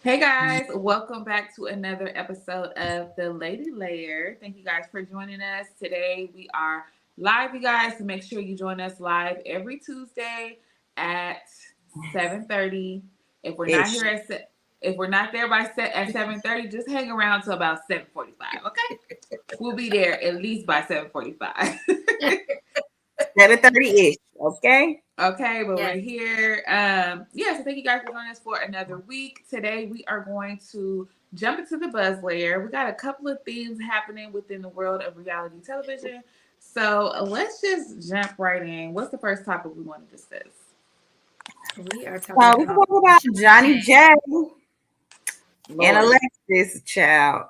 Hey guys, welcome back to another episode of The Lady Layer. Thank you guys for joining us. Today we are live, you guys, so make sure you join us live every Tuesday at 7:30. If we're not Ish. here if we're not there at 7:30, just hang around till about 7:45, okay? We'll be there at least by 7:45. 7:30 ish. Okay. Okay, but we're Yes. here. So thank you guys for joining us for another week. Today we are going to jump into the buzz layer. We got a couple of things happening within the world of reality television. So let's just jump right in. What's the first topic we want to discuss? We are So talking we can about talk about Johnny J and Lord, Alexis, child.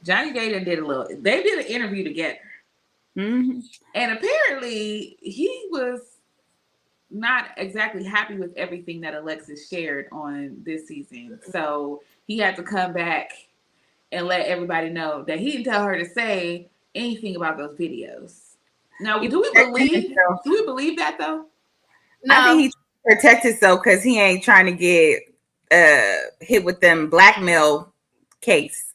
Johnny Day did a little. They did an interview together, Mm-hmm. and apparently he was not exactly happy with everything that Alexis shared on this season. So he had to come back and let everybody know that he didn't tell her to say anything about those videos. Now, He do we protected believe himself. that though? I think no. he protects himself because he ain't trying to get hit with them blackmail case.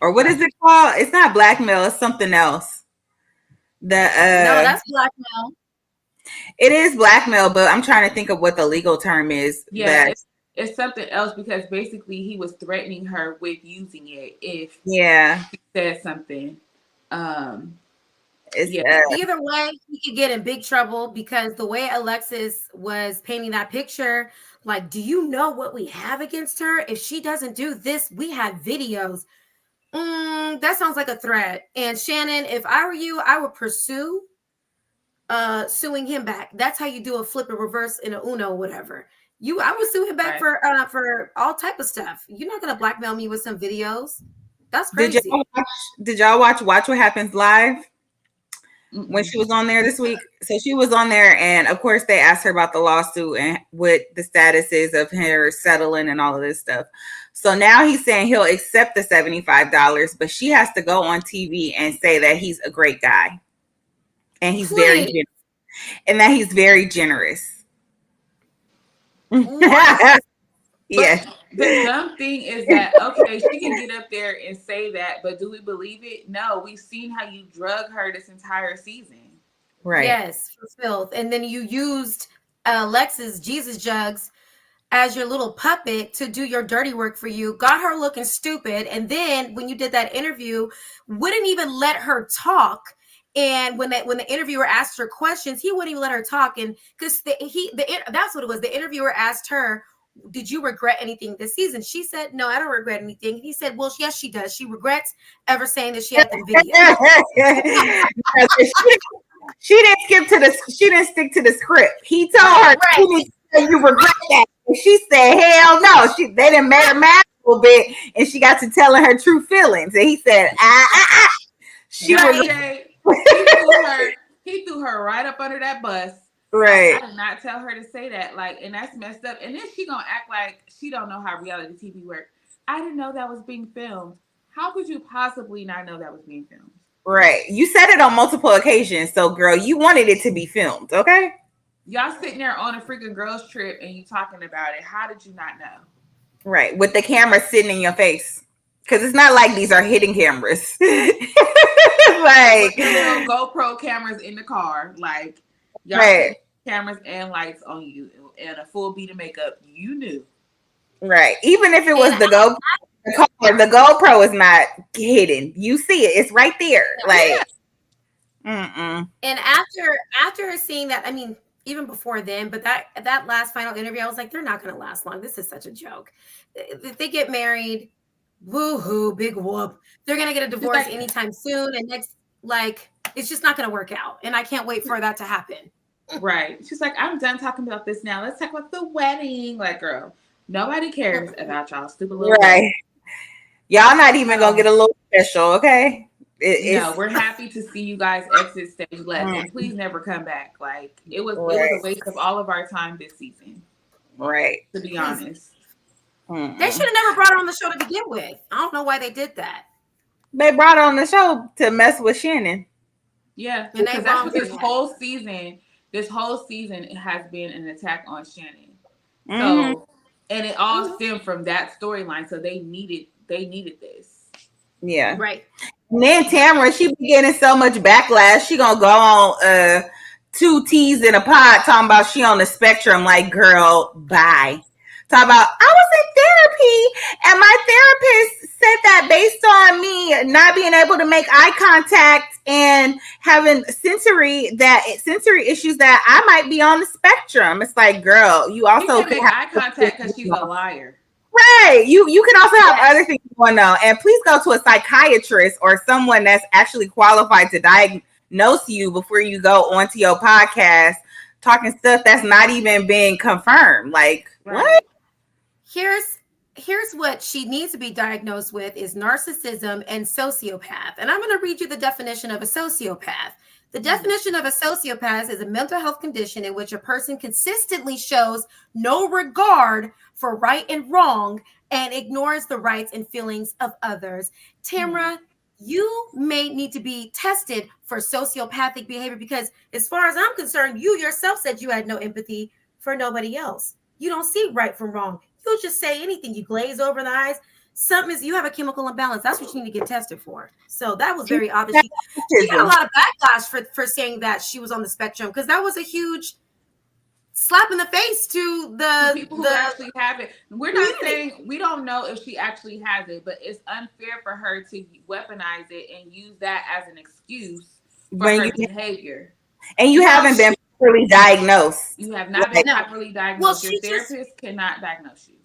Or what is it called? It's not blackmail, it's something else. No, that's blackmail. It is blackmail, but I'm trying to think of what the legal term is. Yeah, it's something else because basically he was threatening her with using it if Yeah. she said something. It's Yeah. Either way, he could get in big trouble because the way Alexis was painting that picture, like, do you know what we have against her? If she doesn't do this, we have videos. That sounds like a threat. And Shannon, if I were you, I would pursue suing him back. That's how you do a flip and reverse in a Uno, whatever. I would sue him back Right. for all type of stuff. You're not gonna blackmail me with some videos. That's did crazy. y'all watch Watch What Happens Live when Mm-mm. she was on there this week? So she was on there, and of course they asked her about the lawsuit and what the status is of her settling and all of this stuff. So now he's saying he'll accept the $75, but she has to go on TV and say that he's a great guy and he's Please. he's very generous. What? Yeah. The dumb thing is that okay, she can get up there and say that, but do we believe it? No, we've seen how you drug her this entire season. Right. Yes, for filth. And then you used Alexis Jesus Jugs as your little puppet to do your dirty work for you, got her looking stupid. And then when you did that interview, wouldn't even let her talk. And when the interviewer asked her questions, he wouldn't even let her talk. And because that's what it was. The interviewer asked her, "Did you regret anything this season?" She said, "No, I don't regret anything." He said, "Well, yes, she does. She regrets ever saying that she had the video." She didn't stick to the script. He told her, Right. "You need to say you regret that." And she said, "Hell no." They didn't made her mad a little bit, and she got to telling her true feelings. And he said, She Johnny was J, he threw her right up under that bus. right. Like, I did not tell her to say that. Like, and that's messed up. And then she gonna act like she don't know how reality TV works. I didn't know that was being filmed. How could you possibly not know that was being filmed? Right. You said it on multiple occasions. So, girl, you wanted it to be filmed, okay? Y'all sitting there on a freaking girls trip and you talking about it. How did you not know? Right. With the camera sitting in your face. Because it's not like these are hidden cameras. With Like, the little GoPro cameras in the car, like y'all right. cameras and lights on you and a full beat of makeup, you knew. Right. Even if it was And the GoPro is not hidden. You see it. It's right there. Like, And after seeing that, I mean, even before then, but that last final interview, I was like, they're not going to last long. This is such a joke. If they get married, woohoo, big whoop. They're going to get a divorce anytime soon, and it's just not going to work out. And I can't wait for that to happen. Right. She's like, I'm done talking about this now. Let's talk about the wedding. Like, girl, nobody cares about y'all stupid little right. Y'all not even gonna get a little special, okay? No, we're happy to see you guys exit stage left, and please never come back. Like it was a waste of all of our time this season. Right. To be honest, they should have never brought her on the show to begin with. I don't know why they did that. They brought her on the show to mess with Shannon. Yeah, and because that's what this whole season has been an attack on Shannon. So And it all stemmed from that storyline. So they needed this. Yeah. Right. And then Tamara, she be getting so much backlash. She gonna go on two T's in a pod talking about she on the spectrum. Like, girl, bye. Talk about I was in therapy and my therapist said that based on me not being able to make eye contact and having sensory issues that I might be on the spectrum. It's like, girl, you also can make eye contact because she's a liar. Right. You can also have other things going on. And please go to a psychiatrist or someone that's actually qualified to diagnose you before you go onto your podcast talking stuff that's not even being confirmed. Like, what? Here's what she needs to be diagnosed with is narcissism and sociopath. And I'm going to read you the definition of a sociopath. The definition of a sociopath is a mental health condition in which a person consistently shows no regard for right and wrong and ignores the rights and feelings of others. Tamara, you may need to be tested for sociopathic behavior because as far as I'm concerned, you yourself said you had no empathy for nobody else. You don't see right from wrong. You'll just say anything. You glaze over the eyes. You have a chemical imbalance. That's what you need to get tested for. So that was very obvious. She got a lot of backlash for saying that she was on the spectrum because that was a huge slap in the face to the people who actually have it. We're not saying we don't know if she actually has it, but it's unfair for her to weaponize it and use that as an excuse for her behavior. And you haven't been properly diagnosed. You have not been properly diagnosed. Your therapist cannot diagnose you.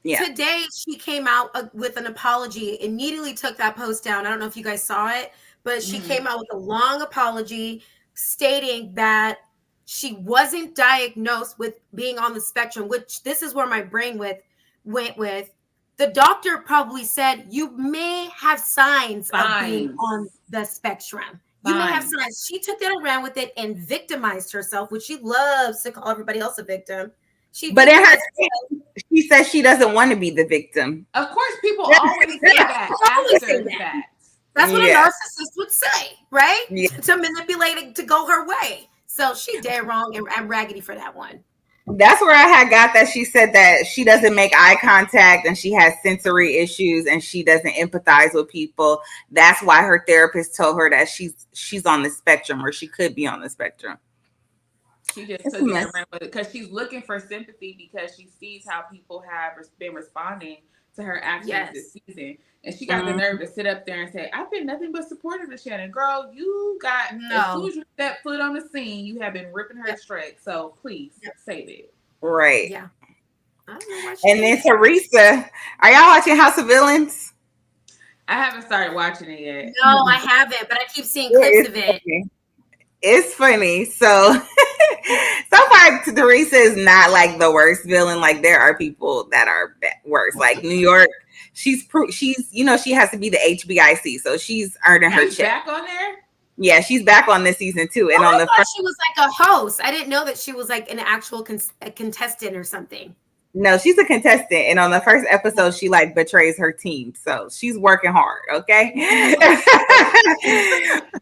Yeah. Today, she came out with an apology, immediately took that post down. I don't know if you guys saw it, but she came out with a long apology stating that she wasn't diagnosed with being on the spectrum, which this is where my brain went with. The doctor probably said, you may have signs of being on the spectrum. You may have signs. She took that around with it and victimized herself, which she loves to call everybody else a victim. But in her she says she doesn't want to be the victim. Of course, people always say that after the fact. That's what a narcissist would say, right? Yeah. To manipulate it to go her way. So she dead wrong, and I'm raggedy for that one. That's where I had got that she said that she doesn't make eye contact and she has sensory issues and she doesn't empathize with people. That's why her therapist told her that she's on the spectrum or she could be on the spectrum. She just took it around with it because she's looking for sympathy because she sees how people have been responding to her actions this season. And she got the nerve to sit up there and say, I've been nothing but supportive of Shannon. Girl, you got, as soon as you step foot on the scene, you have been ripping her straight. So please save it. Right. Yeah. And then Teresa, are y'all watching House of Villains? I haven't started watching it yet. No, I haven't, but I keep seeing clips of it. It's funny. So far, Teresa is not like the worst villain. Like there are people that are worse. Like New York, she's she has to be the HBIC, so she's earning her check. Back on there. Yeah, she's back on this season too. And on the first, she was like a host. I didn't know that she was like an actual contestant or something. No, she's a contestant, and on the first episode, she like betrays her team, so she's working hard. Okay,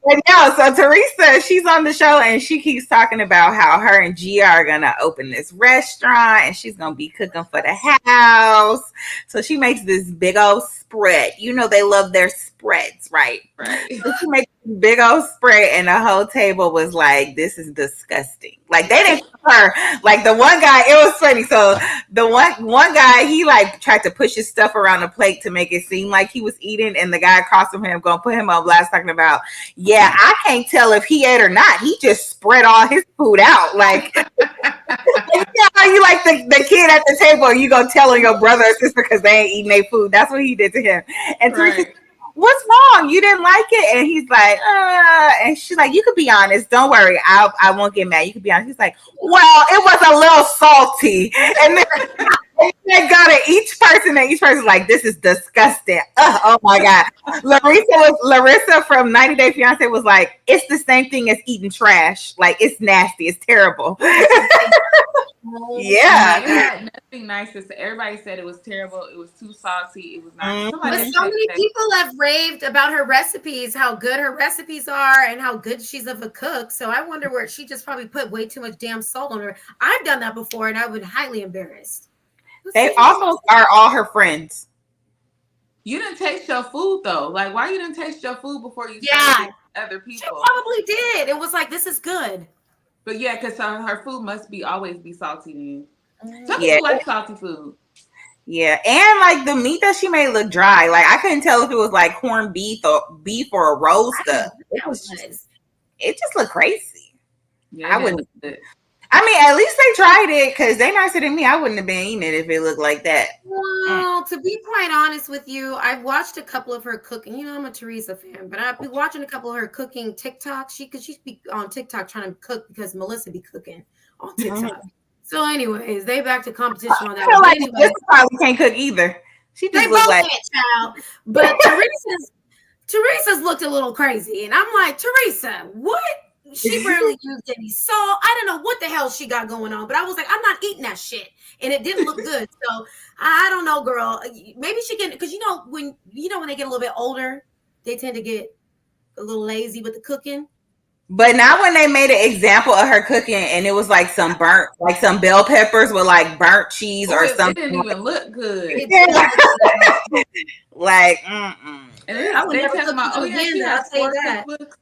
but no, so Teresa, she's on the show, and she keeps talking about how her and Gia are gonna open this restaurant, and she's gonna be cooking for the house. So she makes this big old spread. You know they love their spreads, right? Right. So she makes this big old spread, and the whole table was like, "This is disgusting." Like they didn't her. Like the one guy, it was funny. So the one guy, he like tried to push his stuff around the plate to make it seem like he was eating, and the guy across from him gonna put him on blast talking about, yeah, I can't tell if he ate or not. He just spread all his food out. Like you like the kid at the table, you gonna tell on your brother or sister because they ain't eating their food. That's what he did to him. And Teresa, what's wrong? You didn't like it? And he's like, and she's like, you could be honest. Don't worry. I won't get mad. You could be honest. He's like, well, it was a little salty. And then they go to each person, and each person's like, this is disgusting. Oh my God. Larissa from 90 Day Fiance was like, it's the same thing as eating trash. Like, it's nasty. It's terrible. Yeah, nothing nice to say. Everybody said it was terrible. It was too salty. It was not. But so many people have raved about her recipes, how good her recipes are, and how good she's of a cook. So I wonder where she just probably put way too much damn salt on her. I've done that before, and I would highly embarrassed. They almost are all her friends. You didn't taste your food though. Like, why you didn't taste your food before you Yeah. served it to other She people? probably did. It was like, this is good. But yeah, because her food must be always be salty then. Some Yeah. people like salty food. Yeah, and like the meat that she made look dry. Like I couldn't tell if it was like corned beef or a roast stuff. It just looked crazy. Yeah, I wouldn't. I mean, at least they tried it because they nicer than me. I wouldn't have been eating it if it looked like that. Well, to be quite honest with you, I've watched a couple of her cooking. You know, I'm a Teresa fan, but I've been watching a couple of her cooking TikTok. She'd be on TikTok trying to cook because Melissa be cooking on TikTok. So, anyways, they back to competition on that. I feel like anyway, Melissa probably can't cook either. She just looks like child. But Teresa's looked a little crazy, and I'm like, Teresa, what? She barely used any salt. I don't know what the hell she got going on, but I was like, I'm not eating that shit, and it didn't look good. So I don't know, girl. Maybe she can, because when they get a little bit older, they tend to get a little lazy with the cooking. But not when they made an example of her cooking and it was like some bell peppers with like burnt cheese or something. It didn't even look good. Like, And then they tell about, oh yeah, she has 4 cookbooks.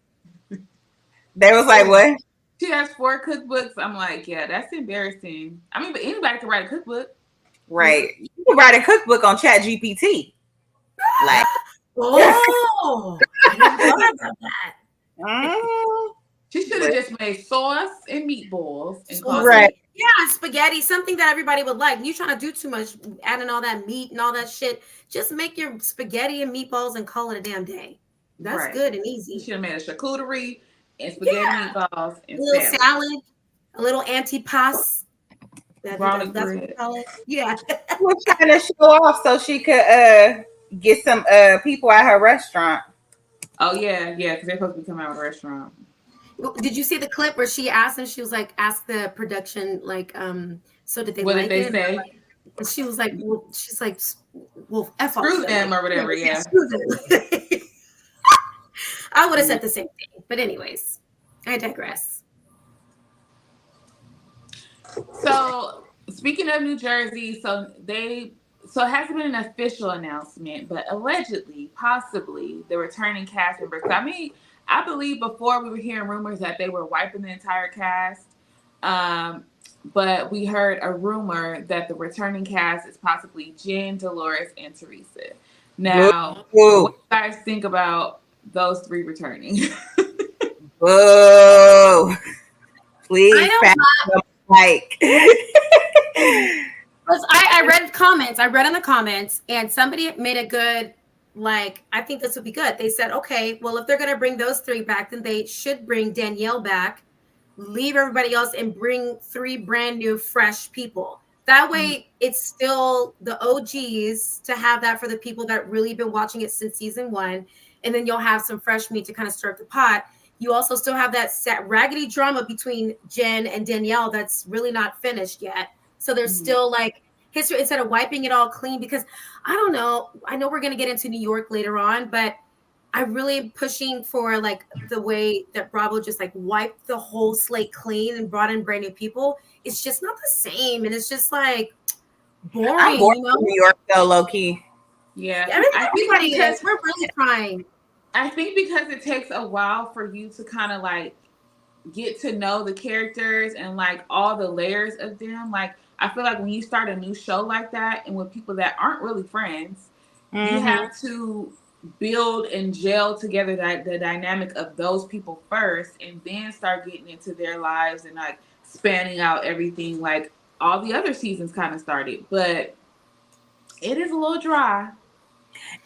They was like, what? She has 4 cookbooks. I'm like, yeah, that's embarrassing. I mean, but anybody can write a cookbook. Right. You can write a cookbook on ChatGPT. Like, oh, I never thought about that. She should have just made sauce and meatballs and right. Yeah, spaghetti, something that everybody would like. You trying to do too much, adding all that meat and all that shit. Just make your spaghetti and meatballs and call it a damn day. That's good and easy. You should have made a charcuterie and spaghetti meatballs and a little salad, a little antipasto. That's what we call it. Yeah. We're trying to show off so she could get some people at her restaurant. Oh yeah, because they're supposed to be coming out of a restaurant. Did you see the clip where she asked him? She was like, asked the production, like, so did they what like did it? they say? And she was like, well, F screw them or whatever. Yeah. I would have said the same thing, but anyways, I digress. So speaking of New Jersey, so it hasn't been an official announcement, but allegedly, possibly, the returning cast members. I mean, I believe before we were hearing rumors that they were wiping the entire cast, but we heard a rumor that the returning cast is possibly Jen, Dolores, and Teresa. Now, what do you guys think about those 3 returning? Whoa! Please, like. I read comments. I read in the comments, and somebody made a good. Like, I think this would be good. They said, okay, well, if they're going to bring those 3 back, then they should bring Danielle back, leave everybody else, and bring 3 brand new, fresh people. That way, it's still the OGs to have that for the people that really been watching it since season 1. And then you'll have some fresh meat to kind of stir up the pot. You also still have that raggedy drama between Jen and Danielle that's really not finished yet. So there's still like history instead of wiping it all clean, because I don't know. I know we're going to get into New York later on, but I really am pushing for like the way that Bravo just like wiped the whole slate clean and brought in brand new people. It's just not the same. And it's just like boring. I'm bored of New York though, low key. Yeah. Everybody is. We're really trying. I think because it takes a while for you to kind of like get to know the characters and like all the layers of them. Like, I feel like when you start a new show like that and with people that aren't really friends, you have to build and gel together the dynamic of those people first, and then start getting into their lives and like spanning out everything like all the other seasons kind of started. But it is a little dry.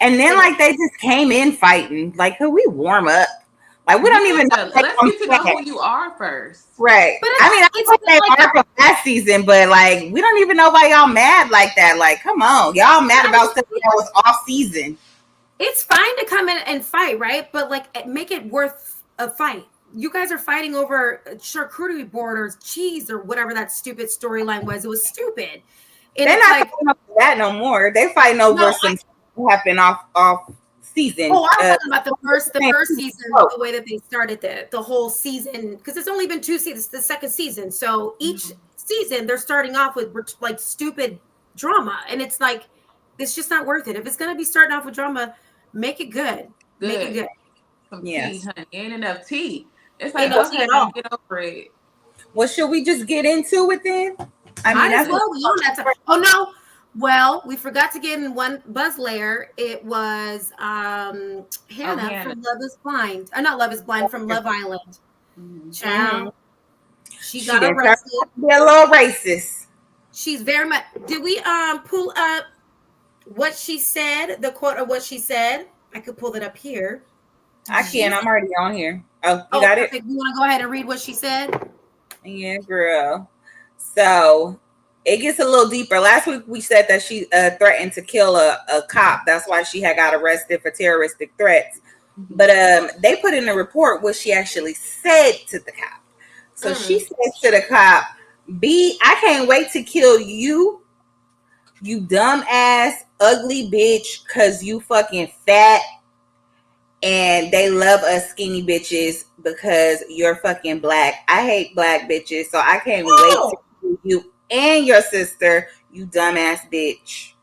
And then like they just came in fighting. Like, could we warm up? Like, we don't even know. Let's get to know who you are first. Right. But I mean, I think they are from last season, but like, we don't even know why y'all mad like that. Like, come on. Y'all mad about stuff that was off season. It's fine to come in and fight, right? But like, make it worth a fight. You guys are fighting over charcuterie board or cheese or whatever that stupid storyline was. It was stupid. And they're not fighting over that no more. They're fighting over some happened off season. Oh, I'm talking about the first season, the way that they started the whole season, because it's only been 2 seasons, the second season. So each season they're starting off with like stupid drama. And it's like, it's just not worth it. If it's going to be starting off with drama, make it good. Make it Good. good. Some tea, Yes. honey. Ain't enough tea. It's Ain't like, no go tea at ahead all. and get over it. Well, should we just get into it then? I mean, Might as that's what. well. We on that time. Oh no. Well, we forgot to get in one buzz layer. It was Oh, Hannah Hannah. from Love is Blind. Not Love is Blind, from Love Island. Mhm. Child. She She got didn't turn arrested. out to be a little racist. She's very much. Did we pull up what she said? The quote of what she said. I could pull that up here. I She. can't. I'm already on here. Oh, you Oh, got it? perfect. You want to go ahead and read what she said? Yeah, girl. So it gets a little deeper. Last week we said that she threatened to kill a cop. That's why she had got arrested for terroristic threats. But they put in a report what she actually said to the cop. So she says to the cop, "B, I can't wait to kill you, you dumb ass, ugly bitch, cause you fucking fat. And they love us skinny bitches because you're fucking black. I hate black bitches, so I can't wait to kill you and your sister, you dumbass bitch."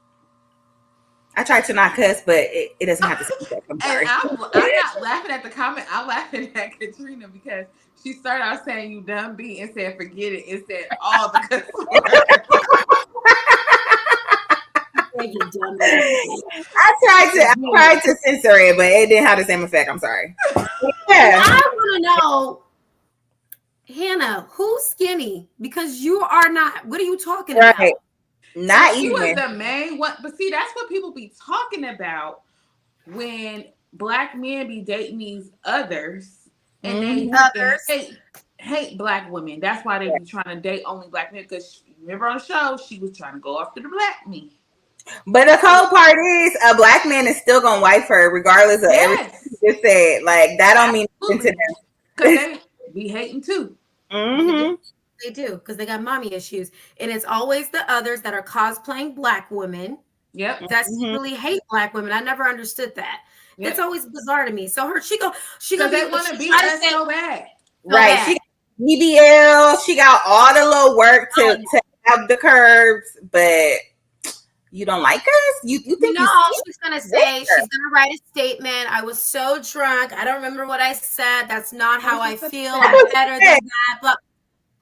I tried to not cuss, but it doesn't have to say that. I'm And sorry. I'm not laughing at the comment. I'm laughing at Katrina because she started out saying you dumb B and said forget it. It said all the cuss words. You dumbass. I tried to censor it, but it didn't have the same effect. I'm sorry. Yeah. I want to know, Hannah, who's skinny? Because you are not. What are you talking Right. about? Not She was even. the main one. But see, that's what people be talking about when black men be dating these others and they Others. hate black women. That's why they be trying to date only black men. Because remember on the show, she was trying to go after the black men. But the cold part is a black man is still gonna wife her regardless of everything Yes, you just said. Like that don't mean nothing to because they be hating too. them. They do, because they got mommy issues. And it's always the others that are cosplaying black women Yep, that Mm-hmm. secretly hate black women. I never understood that. yep. It's always bizarre to me. So she gonna Because be they want to she be try to us say so bad. Right. bad. She got BBL. She got all the little work to have the curves, but you don't like us? You think No, you she's gonna say, she's gonna write a statement. I was so drunk. I don't remember what I said. That's not how I feel. I'm better than that. But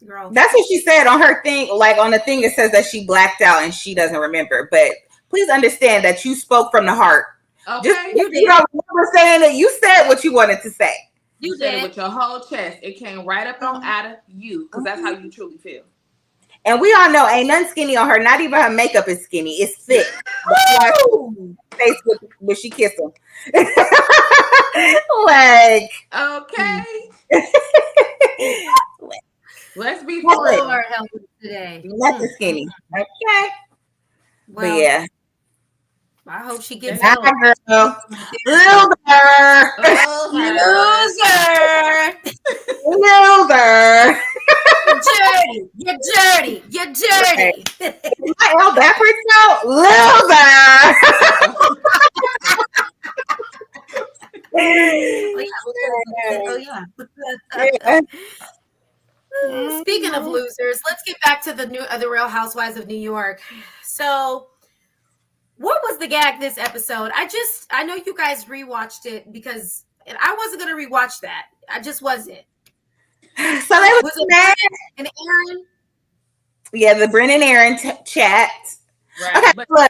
girl. That's what she said on her thing. Like on the thing, it says that she blacked out and she doesn't remember. But please understand that you spoke from the heart. Okay, Just you don't remember saying that. You said what you wanted to say. you said it with your whole chest. It came right up on out of you because that's how you truly feel. And we all know ain't nothing skinny on her. Not even her makeup is skinny. It's thick. That's why face when she kissed him. Like Okay, let's be Lord real. help us today. nothing skinny. Okay. But Well, yeah. I hope she gets Bye, help. girl. Loser. Loser. Dirty. You're dirty. You're dirty. My L backwards now? Loser. Oh yeah. Speaking of losers, let's get back to the Real Housewives of New York. So, what was the gag this episode? I know you guys rewatched it because I wasn't gonna rewatch that. I just wasn't. So they was mad. And Aaron? Yeah, the Brennan Aaron chat. Right. Okay, but look,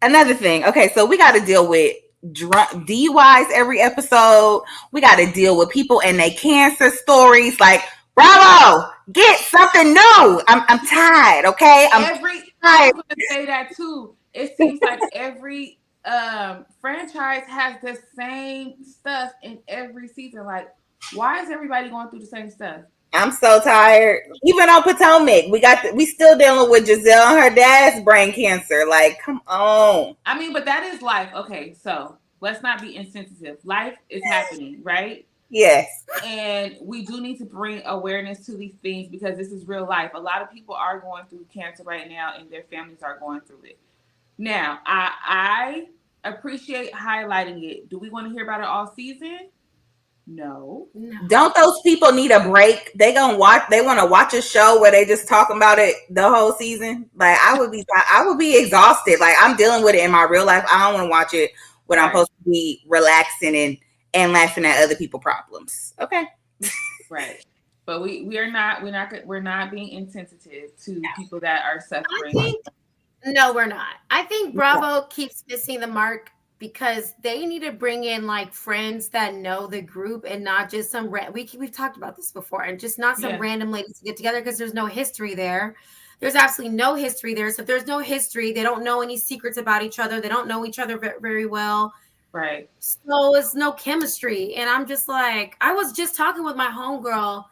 another thing. Okay, so we got to deal with drunk DUIs every episode. We got to deal with people and their cancer stories. Like, bravo, get something new. I'm tired. Okay, I was going to say that too. It seems like every franchise has the same stuff in every season. Like, why is everybody going through the same stuff? I'm so tired. Even on Potomac, we still dealing with Giselle and her dad's brain cancer. Like, come on. I mean, but that is life. Okay, so let's not be insensitive. Life is happening, right? Yes. And we do need to bring awareness to these things because this is real life. A lot of people are going through cancer right now and their families are going through it. Now, I appreciate highlighting it. Do we want to hear about it all season? No. Don't those people need a break? They want to watch a show where they just talking about it the whole season. Like I would be exhausted. Like I'm dealing with it in my real life. I don't want to watch it when I'm supposed to be relaxing and laughing at other people's problems. Okay. Right. But we're not being insensitive to people that are suffering. No, we're not. I think Bravo keeps missing the mark because they need to bring in like friends that know the group and not just some we've talked about this before, and just not some random ladies to get together, because there's no history there. There's absolutely no history there. So if there's no history, they don't know any secrets about each other. They don't know each other very well. Right. So it's no chemistry. And I'm just like, I was just talking with my homegirl,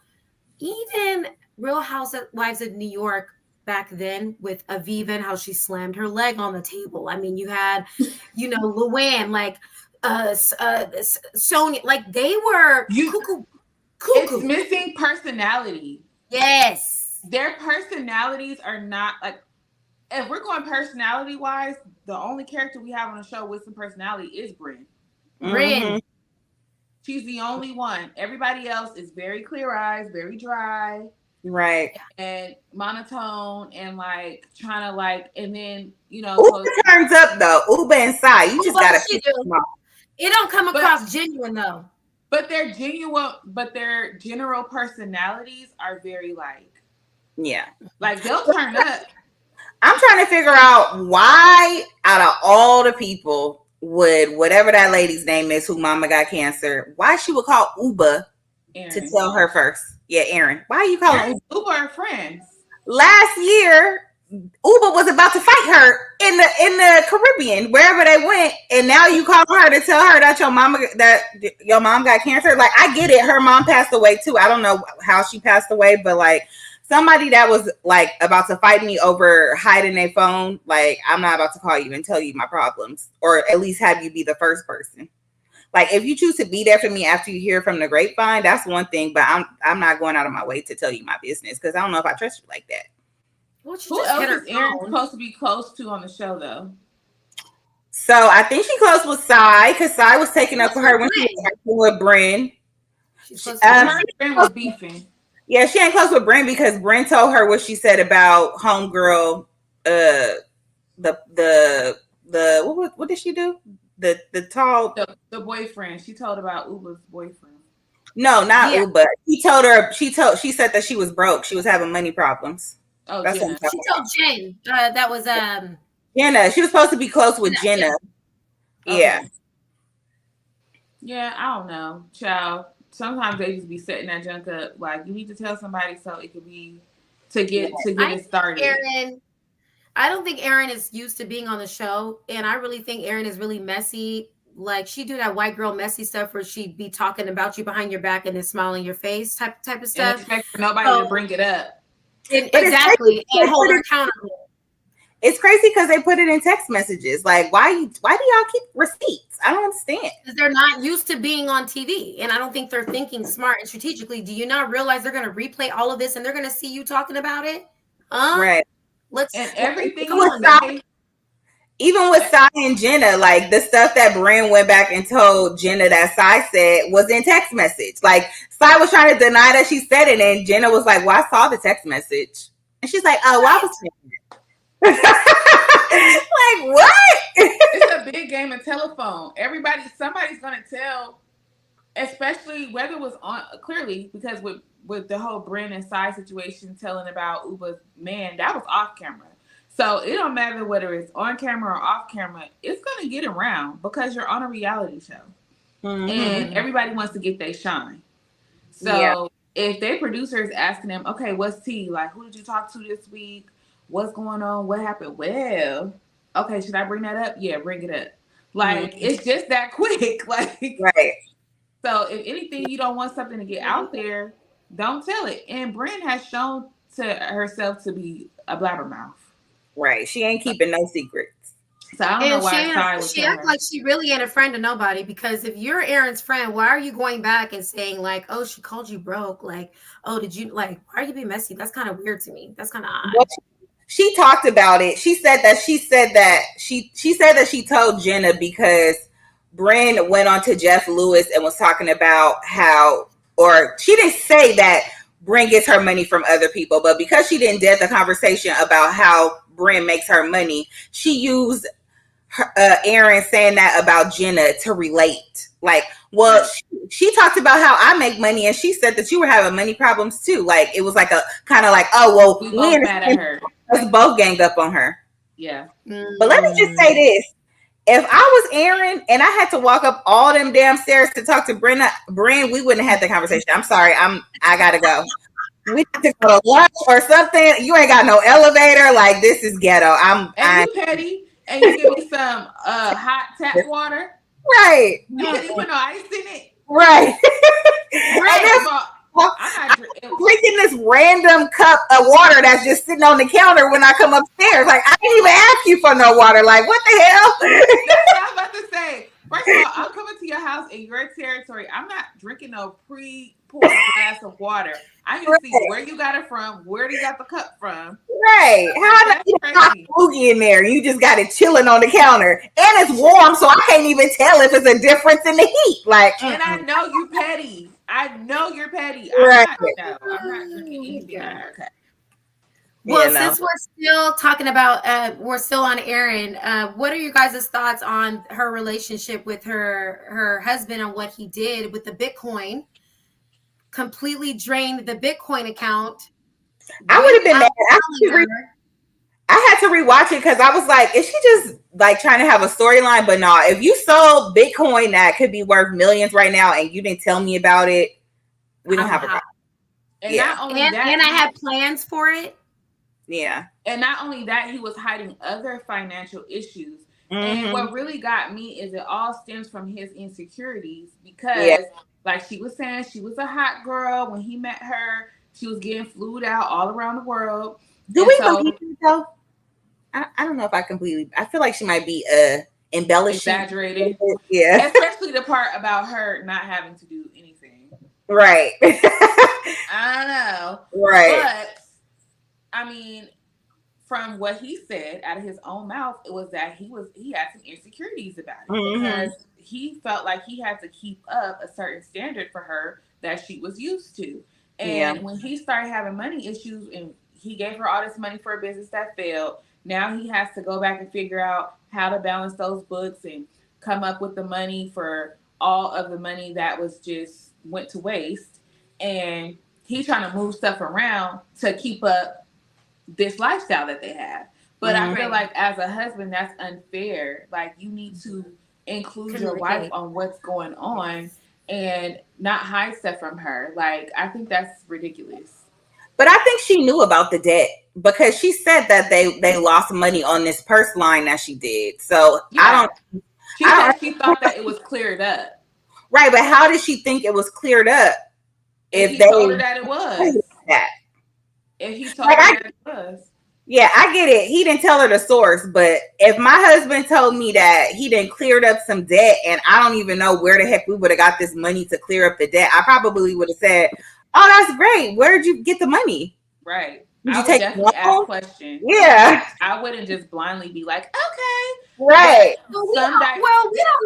even Real Housewives of New York back then with Aviva and how she slammed her leg on the table. I mean, you had, Luann, like Sonia, like they were cuckoo. It's missing personality. Yes. Their personalities are not like, if we're going personality wise, the only character we have on the show with some personality is Brynn. Mm-hmm. She's the only one. Everybody else is very clear eyes, very dry. Right. And monotone and like trying to like, and then, Uba turns up though. Uba and Sai. You just gotta pick them off. It don't come across genuine though. But their general personalities are very like they'll turn up. I'm trying to figure out why out of all the people would whatever that lady's name is who mama got cancer, why she would call Uba to tell her first. Yeah, Aaron. Why are you calling Uba are friends? Last year, Uba was about to fight her in the Caribbean, wherever they went, and now you call her to tell her that your mom got cancer. Like, I get it. Her mom passed away too. I don't know how she passed away, but like somebody that was like about to fight me over hiding their phone, like I'm not about to call you and tell you my problems, or at least have you be the first person. Like, if you choose to be there for me after you hear from the grapevine, that's one thing. But I'm not going out of my way to tell you my business because I don't know if I trust you like that. Who else is Aaron supposed to be close to on the show, though? So I think she close with Sai because Sai was taking up for her when she was working with Brynn. Brynn was beefing. Yeah, she ain't close with Brynn because Brynn told her what she said about homegirl. What did she do? The boyfriend. She told about Uba's boyfriend. No, not Uba. She said that she was broke. She was having money problems. Oh, that's Jenna. She told Jen. That was Jenna. She was supposed to be close with Jenna. Okay. Yeah. Yeah, I don't know, child. Sometimes they just be setting that junk up. Like, you need to tell somebody so it could be to get it started. I don't think Aaron is used to being on the show, and I really think Aaron is really messy. Like, she do that white girl messy stuff where she'd be talking about you behind your back and then smiling your face type of stuff. And expect for nobody to bring it up. Exactly, and hold her accountable. It's crazy because they put it in text messages. Like, why do y'all keep receipts? I don't understand. Because they're not used to being on TV, and I don't think they're thinking smart and strategically. Do you not realize they're going to replay all of this and they're going to see you talking about it? Right. Everything even with Sai and Jenna, like the stuff that Brynn went back and told Jenna that Sai said was in text message. Like, Sai was trying to deny that she said it, and Jenna was like, "Well, I saw the text message," and she's like, "Oh, well, I was saying it." Like, what? It's a big game of telephone. Somebody's gonna tell, especially whether it was on clearly because with the whole Brynn and Sai situation, telling about Uba's man, that was off camera. So it don't matter whether it's on camera or off camera, it's gonna get around because you're on a reality show. Mm-hmm. And everybody wants to get their shine. So if their producer is asking them, okay, what's tea? Like, who did you talk to this week? What's going on? What happened? Well, okay, should I bring that up? Yeah, bring it up. Like, it's just that quick. Like, right. So if anything, you don't want something to get out there, don't tell it. And Brynn has shown to herself to be a blabbermouth. Right. She ain't keeping no secrets. So I don't know why she acts like she really ain't a friend to nobody, because if you're Aaron's friend, why are you going back and saying like, oh, she called you broke? Like, oh, did you like, why are you being messy? That's kind of weird to me. That's kind of odd. Well, she talked about it. She said that she told Jenna because Brynn went on to Jeff Lewis and was talking about how, or she didn't say that Brynn gets her money from other people, but because she didn't dead the conversation about how Brynn makes her money, she used Aaron saying that about Jenna to relate. Like, well, she talked about how I make money, and she said that you were having money problems too. Like, it was like a kind of like, oh, well, we both mad at her. Us both ganged up on her. Yeah. But let me just say this. If I was Aaron and I had to walk up all them damn stairs to talk to Brynn, we wouldn't have had the conversation. I'm sorry. I gotta go. We need to go to lunch or something. You ain't got no elevator. Like, this is ghetto. You petty. And you give me some hot tap water. Right. You can even no ice in it. Right. I'm not drinking this random cup of water that's just sitting on the counter when I come upstairs. Like, I didn't even ask you for no water. Like, what the hell? That's what I was about to say. First of all, I'm coming to your house in your territory. I'm not drinking no pre-poured glass of water. I can see where you got it from, where you got the cup from. Right. How do you got boogie in there? You just got it chilling on the counter. And it's warm, so I can't even tell if it's a difference in the heat. Like, and I know you petty. I know you're petty. Right. I'm not drinking anything out of her cup. Well, since we're still talking about, we're still on Erin. What are you guys' thoughts on her relationship with her husband and what he did with the Bitcoin? Completely drained the Bitcoin account. I would have been mad. I had to rewatch it because I was like, is she just like trying to have a storyline? But no, if you sold Bitcoin that could be worth millions right now and you didn't tell me about it, we don't have a problem. And not only that, and I had plans for it. Yeah. And not only that, he was hiding other financial issues. And what really got me is it all stems from his insecurities because, like she was saying, she was a hot girl when he met her. She was getting flued out all around the world. Do we believe it though? I don't know if I completely. I feel like she might be embellishing, exaggerated. Yeah, especially the part about her not having to do anything. Right. I don't know. Right. But I mean, from what he said out of his own mouth, it was that he had some insecurities about it because he felt like he had to keep up a certain standard for her that she was used to. And when he started having money issues and he gave her all this money for a business that failed, now he has to go back and figure out how to balance those books and come up with the money for all of the money that was just went to waste. And he's trying to move stuff around to keep up this lifestyle that they have. But I feel like as a husband, that's unfair. Like, you need to include your wife on what's going on and not hide stuff from her. Like, I think that's ridiculous. But I think she knew about the debt because she said that they lost money on this purse line that she did. So She thought that it was cleared up. Right, but how did she think it was cleared up if they told her that it was? If he told her that it was. Yeah, I get it. He didn't tell her the source, but if my husband told me that he done cleared up some debt and I don't even know where the heck we would have got this money to clear up the debt, I probably would have said, oh, that's great. Where did you get the money? Right. Did I you would take definitely ask questions. Yeah. I wouldn't just blindly be like, okay. Right. We don't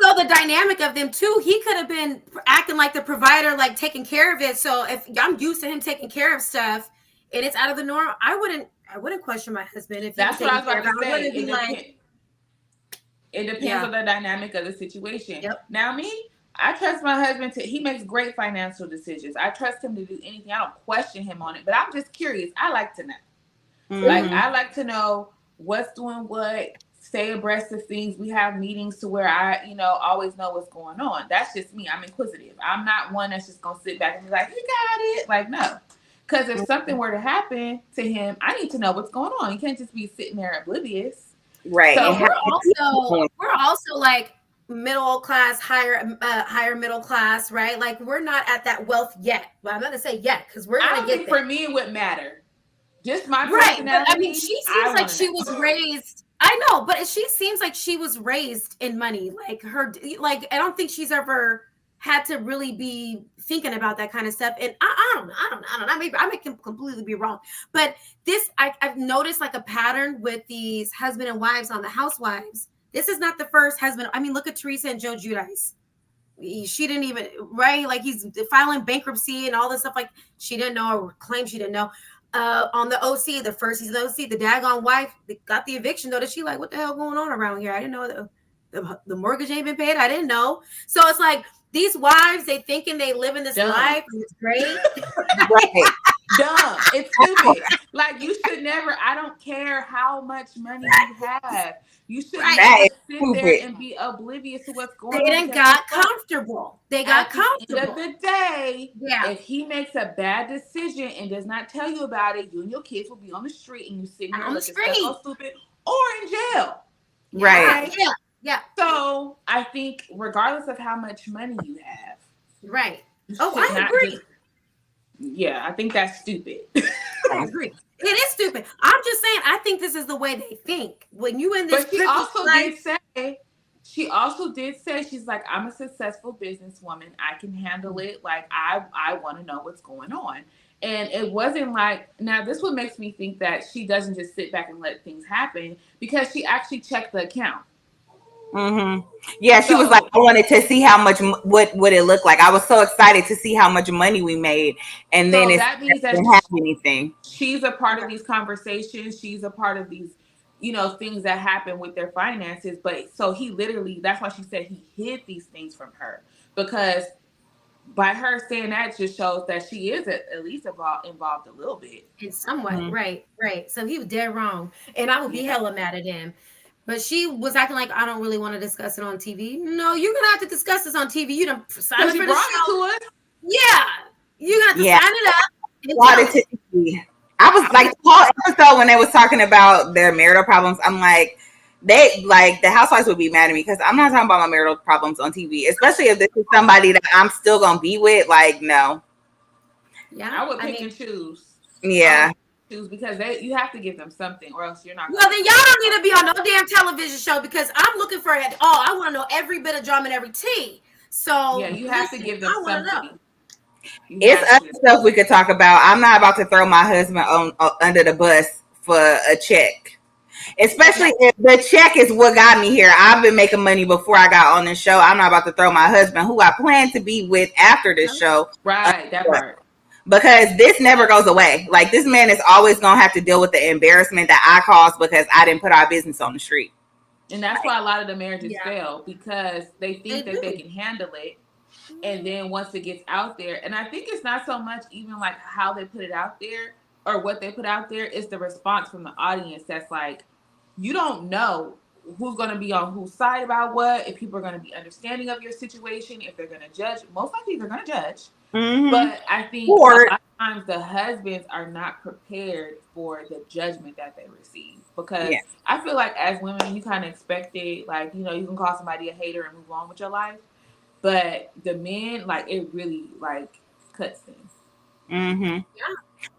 know the dynamic of them too. He could have been acting like the provider, like taking care of it. So if I'm used to him taking care of stuff and it's out of the norm, I wouldn't question my husband if that's what I was about to say. It depends Yeah. on the dynamic of the situation. Yep. Now, me, I trust my husband he makes great financial decisions. I trust him to do anything. I don't question him on it, but I'm just curious. I like to know. Like, I like to know what's doing what, stay abreast of things. We have meetings to where I, always know what's going on. That's just me. I'm inquisitive. I'm not one that's just going to sit back and be like, you got it. Like, no. Because if something were to happen to him, I need to know what's going on. You can't just be sitting there oblivious. Right. So we're also like middle class, higher middle class, right? Like, we're not at that wealth yet. Well, I'm not gonna say yet because we're gonna get there. For me, it wouldn't matter. Just my personality. Right, but I mean, she seems like she was raised. I know, but she seems like she was raised in money. Like I don't think she's ever had to really be thinking about that kind of stuff. And I don't know. Maybe I may completely be wrong. But I've noticed like a pattern with these husband and wives on the Housewives. This is not the first husband. I mean, look at Teresa and Joe Giudice. She didn't even, right? Like, he's filing bankruptcy and all this stuff. Like, she didn't know, or claimed she didn't know. On the OC, the first season of OC, the daggone wife got the eviction notice. She like, what the hell going on around here? I didn't know the mortgage ain't been paid. I didn't know. So it's like, these wives, they thinking they live in this life and it's great. Right. Dumb. It's stupid. Like, you should never, I don't care how much money you have. You should never sit there and be oblivious to what's going on. They done got comfortable. They got comfortable. At the end of the day, if he makes a bad decision and does not tell you about it, you and your kids will be on the street and you sitting here looking so stupid or in jail. Right. Yeah. So I think regardless of how much money you have. Right. Oh, I agree. I think that's stupid. I agree. It is stupid. I'm just saying, I think this is the way they think. When you in this, but she also did say, she's like, I'm a successful businesswoman. I can handle it. Like, I want to know what's going on. And it wasn't like, now this what makes me think that she doesn't just sit back and let things happen, because she actually checked the account. Mm-hmm. Yeah, she was like, I wanted to see how much, what it looked like. I was so excited to see how much money we made, and then that means that didn't have anything. She's a part of these conversations. She's a part of these, things that happen with their finances. But so he literally, that's why she said he hid these things from her, because by her saying that just shows that she is at least involved a little bit in some way. Mm-hmm. Right. So he was dead wrong, and I would be hella mad at him. But she was acting like, I don't really want to discuss it on TV. No, you're gonna have to discuss this on TV. You done signed up for the show. Yeah, you're gonna have to sign it up. I was like, the whole episode when they was talking about their marital problems, I'm like, the housewives would be mad at me because I'm not talking about my marital problems on TV, especially if this is somebody that I'm still gonna be with. Like, no. Yeah, I would pick and choose. Yeah. Because you have to give them something, or else you're not. Well, then y'all don't need to be on no damn television show, because I'm looking for it all. I want to know every bit of drama and every tea. So yeah, you have to give them something. It's other stuff we could talk about. I'm not about to throw my husband under the bus for a check, especially if the check is what got me here. I've been making money before I got on this show. I'm not about to throw my husband, who I plan to be with after this show, that part. Because this never goes away. Like, this man is always going to have to deal with the embarrassment that I caused because I didn't put our business on the street. And that's why a lot of the marriages fail, because they think that they can handle it. And then once it gets out there, and I think it's not so much even like how they put it out there or what they put out there, it's the response from the audience that's like, you don't know who's going to be on whose side about what, if people are going to be understanding of your situation, if they're going to judge. Most likely they're going to judge. Mm-hmm. But I think a lot of times the husbands are not prepared for the judgment that they receive, because I feel like as women, you kind of expect it. Like, you can call somebody a hater and move on with your life. But the men, like, it really, like, cuts them. Mm-hmm. Yeah.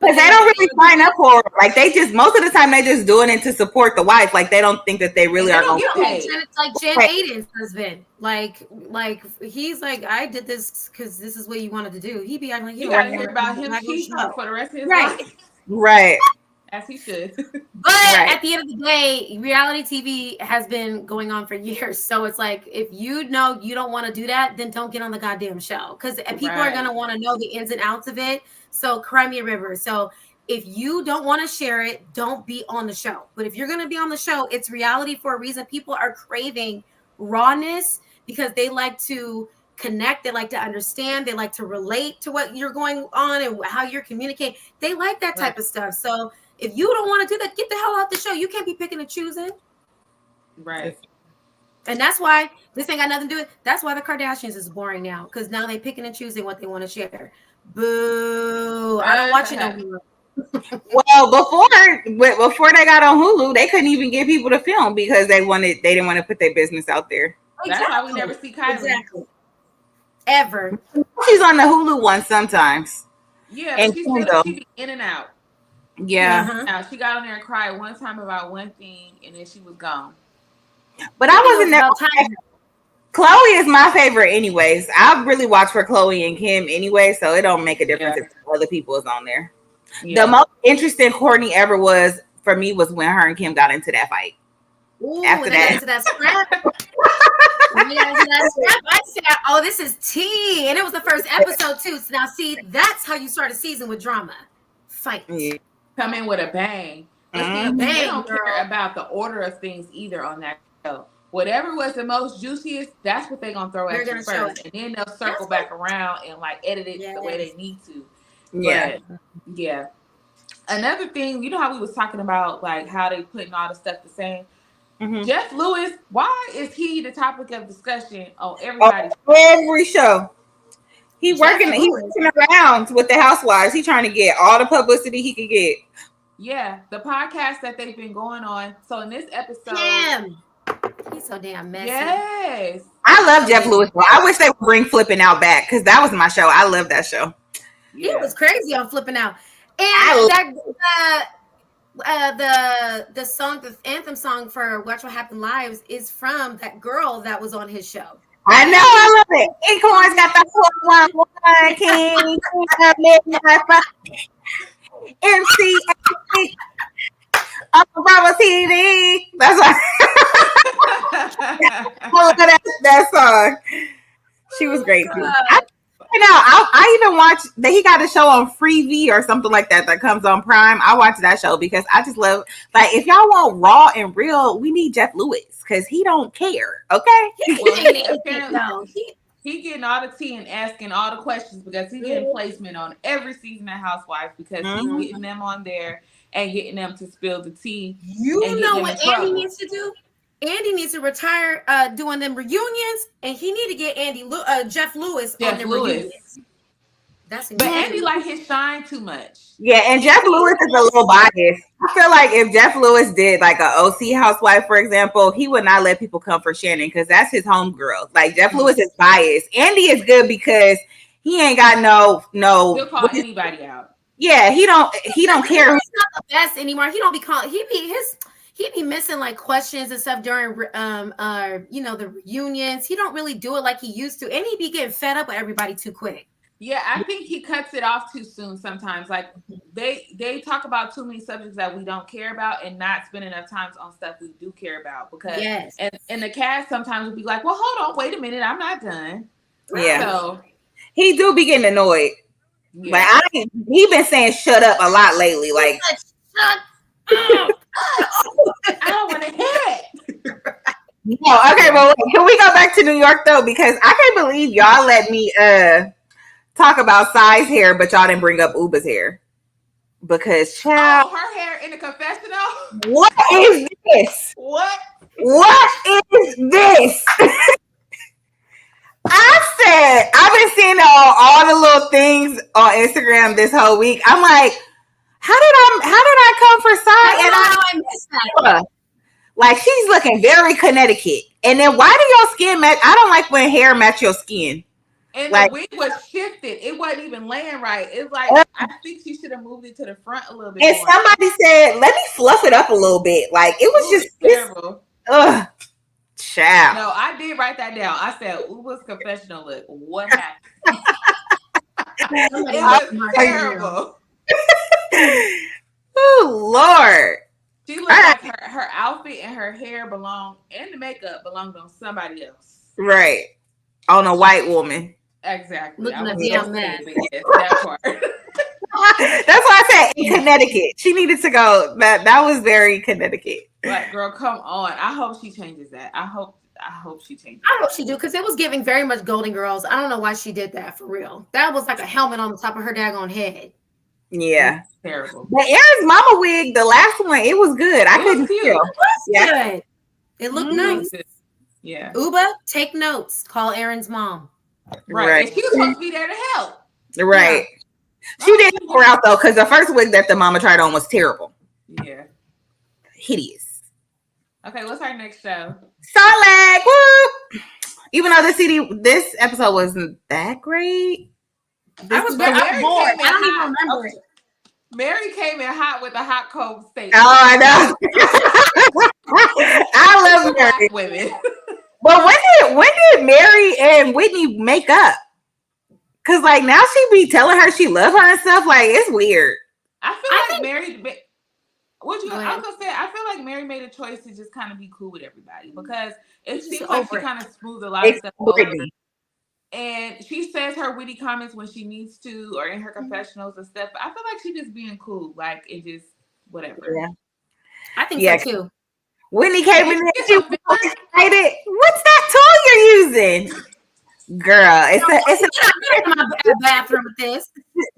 Because they don't really sign up for it. Like, they just, most of the time, they just doing it to support the wife. Like, they don't think that they really are going to get paid. It's like Jen Aiden's husband. Like he's like, I did this because this is what you wanted to do. He be acting like you got to hear about him cheating for the rest of his life. Right. As he should. But at the end of the day, reality TV has been going on for years. So it's like, if you know you don't want to do that, then don't get on the goddamn show. Because people are going to want to know the ins and outs of it. So cry me a river. So if you don't want to share it, don't be on the show. But if you're going to be on the show, it's reality for a reason. People are craving rawness because they like to connect. They like to understand. They like to relate to what you're going on and how you're communicating. They like that type of stuff. So if you don't want to do that, get the hell off the show. You can't be picking and choosing. Right. And that's why this ain't got nothing to do with it. That's why the Kardashians is boring now, because now they picking and choosing what they want to share. Boo. I don't watch it no more. Well, before they got on Hulu, they couldn't even get people to film because they didn't want to put their business out there. That's why we never see Kylie. Exactly. Ever. She's on the Hulu one sometimes. Yeah, and she be in and out. Yeah. Uh-huh. Now, she got on there and cried one time about one thing, and then she was gone. But I wasn't there. Chloe is my favorite anyways. I really watch for Chloe and Kim anyway, so it don't make a difference if other people is on there. Yeah. The most interesting Courtney ever was, for me, was when her and Kim got into that fight. Ooh, After when they got that. into that scrap. When they got into that scrap, I said, "Oh, this is tea," and it was the first episode too. So now, see, that's how you start a season with drama. Fight. Yeah. Come in with a bang. But see, Mhm. they Bang, don't girl. care about the order of things either on that show. Whatever was the most juiciest, that's what they're gonna throw They're at you gonna show first, it. and then they'll circle back around and like edit it the way Yes. they need to. Yeah. But yeah. Another thing, you know how we was talking about like how they putting all the stuff the same. Mhm. Jeff Lewis, why is he the topic of discussion on Oh, everybody's? every show. He Jeff working Lewis. around with the Housewives. He trying to get all the publicity he could get. Yeah, the podcast that they've been going on. So in this episode, Him. He's so damn messy. yes, I love So Jeff damn Lewis. I wish they would bring Flipping Out back because that was my show. I love that show. He yeah, was crazy on Flipping Out. I And the song, the anthem song for Watch What Happened Lives is from that girl that was on his show. know, I love it. Acorn's got the 411 King, Midnight, MC, Bravo TV. That's why I love that song. She was great too. I even watched that. He got a show on Freevee or something like that comes on Prime. I watch that show because I just love, like, if y'all want raw and real, we need Jeff Lewis because he don't care. Okay. Well, Apparently, he getting all the tea and asking all the questions because he getting placement on every season of Housewives because he's getting them on there and getting them to spill the tea. You know what Andy needs to do? Andy needs to retire doing them reunions, and he need to get Jeff Lewis on the reunions. But Andy like his shine too much. Yeah, and Jeff Lewis is a little biased. I feel like if Jeff Lewis did like a OC housewife, for example, he would not let people come for Shannon because that's his homegirl. Like Jeff Lewis is biased. Andy is good because he ain't got no. He'll call anybody out. Yeah, he don't care. He's not the best anymore. He don't be called. He be missing like questions and stuff during the reunions. He don't really do it like he used to, and he be getting fed up with everybody too quick. Yeah, I think he cuts it off too soon sometimes. Like they talk about too many subjects that we don't care about and not spend enough time on stuff we do care about. Because and the cast sometimes will be like, well, hold on, wait a minute, I'm not done. Yeah. So he do be getting annoyed. Yeah. Like he been saying shut up a lot lately. Like shut up. I don't want to hear it. No, okay, well, can we go back to New York though? Because I can't believe y'all let me talk about Sai's hair, but y'all didn't bring up Uba's hair. Because child, her hair in the confessional. What is this? What is this? I said I've been seeing all the little things on Instagram this whole week. I'm like, how did I come for Sai? And I missed that. Like she's looking very Connecticut. And then why do your skin match? I don't like when hair match your skin. And like, the wig was shifted. It wasn't even laying right. It's like I think she should have moved it to the front a little bit. And more. Somebody said, "Let me fluff it up a little bit." Like it was just terrible. Child. No, I did write that down. I said, "Uba's confessional look. What happened?" It was terrible. Oh Lord. She looked like her outfit and her hair and the makeup belonged on somebody else. Right. On a white woman. Exactly. Looking a damn mess. Yes, that part. That's why I said in Connecticut. She needed to go. That was very Connecticut. Like, girl, come on. I hope she changes that. I hope she changes I hope she do, because it was giving very much Golden Girls. I don't know why she did that for real. That was like a helmet on the top of her daggone head. Yeah. Terrible. But Erin's mama wig, the last one, it was good. I couldn't feel. It was good. It looked nice. Yeah. Uba, take notes. Call Erin's mom. Right. And she was supposed to be there to help. Right. Yeah. She did help her out though, because the first wig that the mama tried on was terrible. Yeah. Hideous. Okay, what's our next show? Salt Lake. Woo! Even though this episode wasn't that great. I was bored. I don't even remember it. Mary came in hot with a hot cold statement. Oh, I know. I love Mary. Women. But when did Mary and Whitney make up? Cause like now she be telling her she love her and stuff. Like it's weird. I feel like Mary. What you? Go I ahead. was gonna say. I feel like Mary made a choice to just kind of be cool with everybody because it She's just seems like she over it. kind of smoothed a lot of It's stuff over. Brittany. And she says her witty comments when she needs to, or in her confessionals and stuff. But I feel like she just being cool, like it just whatever. Yeah. I think Yeah. so too. Whitney came Did in you there. get She some was so fillers? excited. What's that tool you're using? Girl, it's a. Get out of my bathroom with this.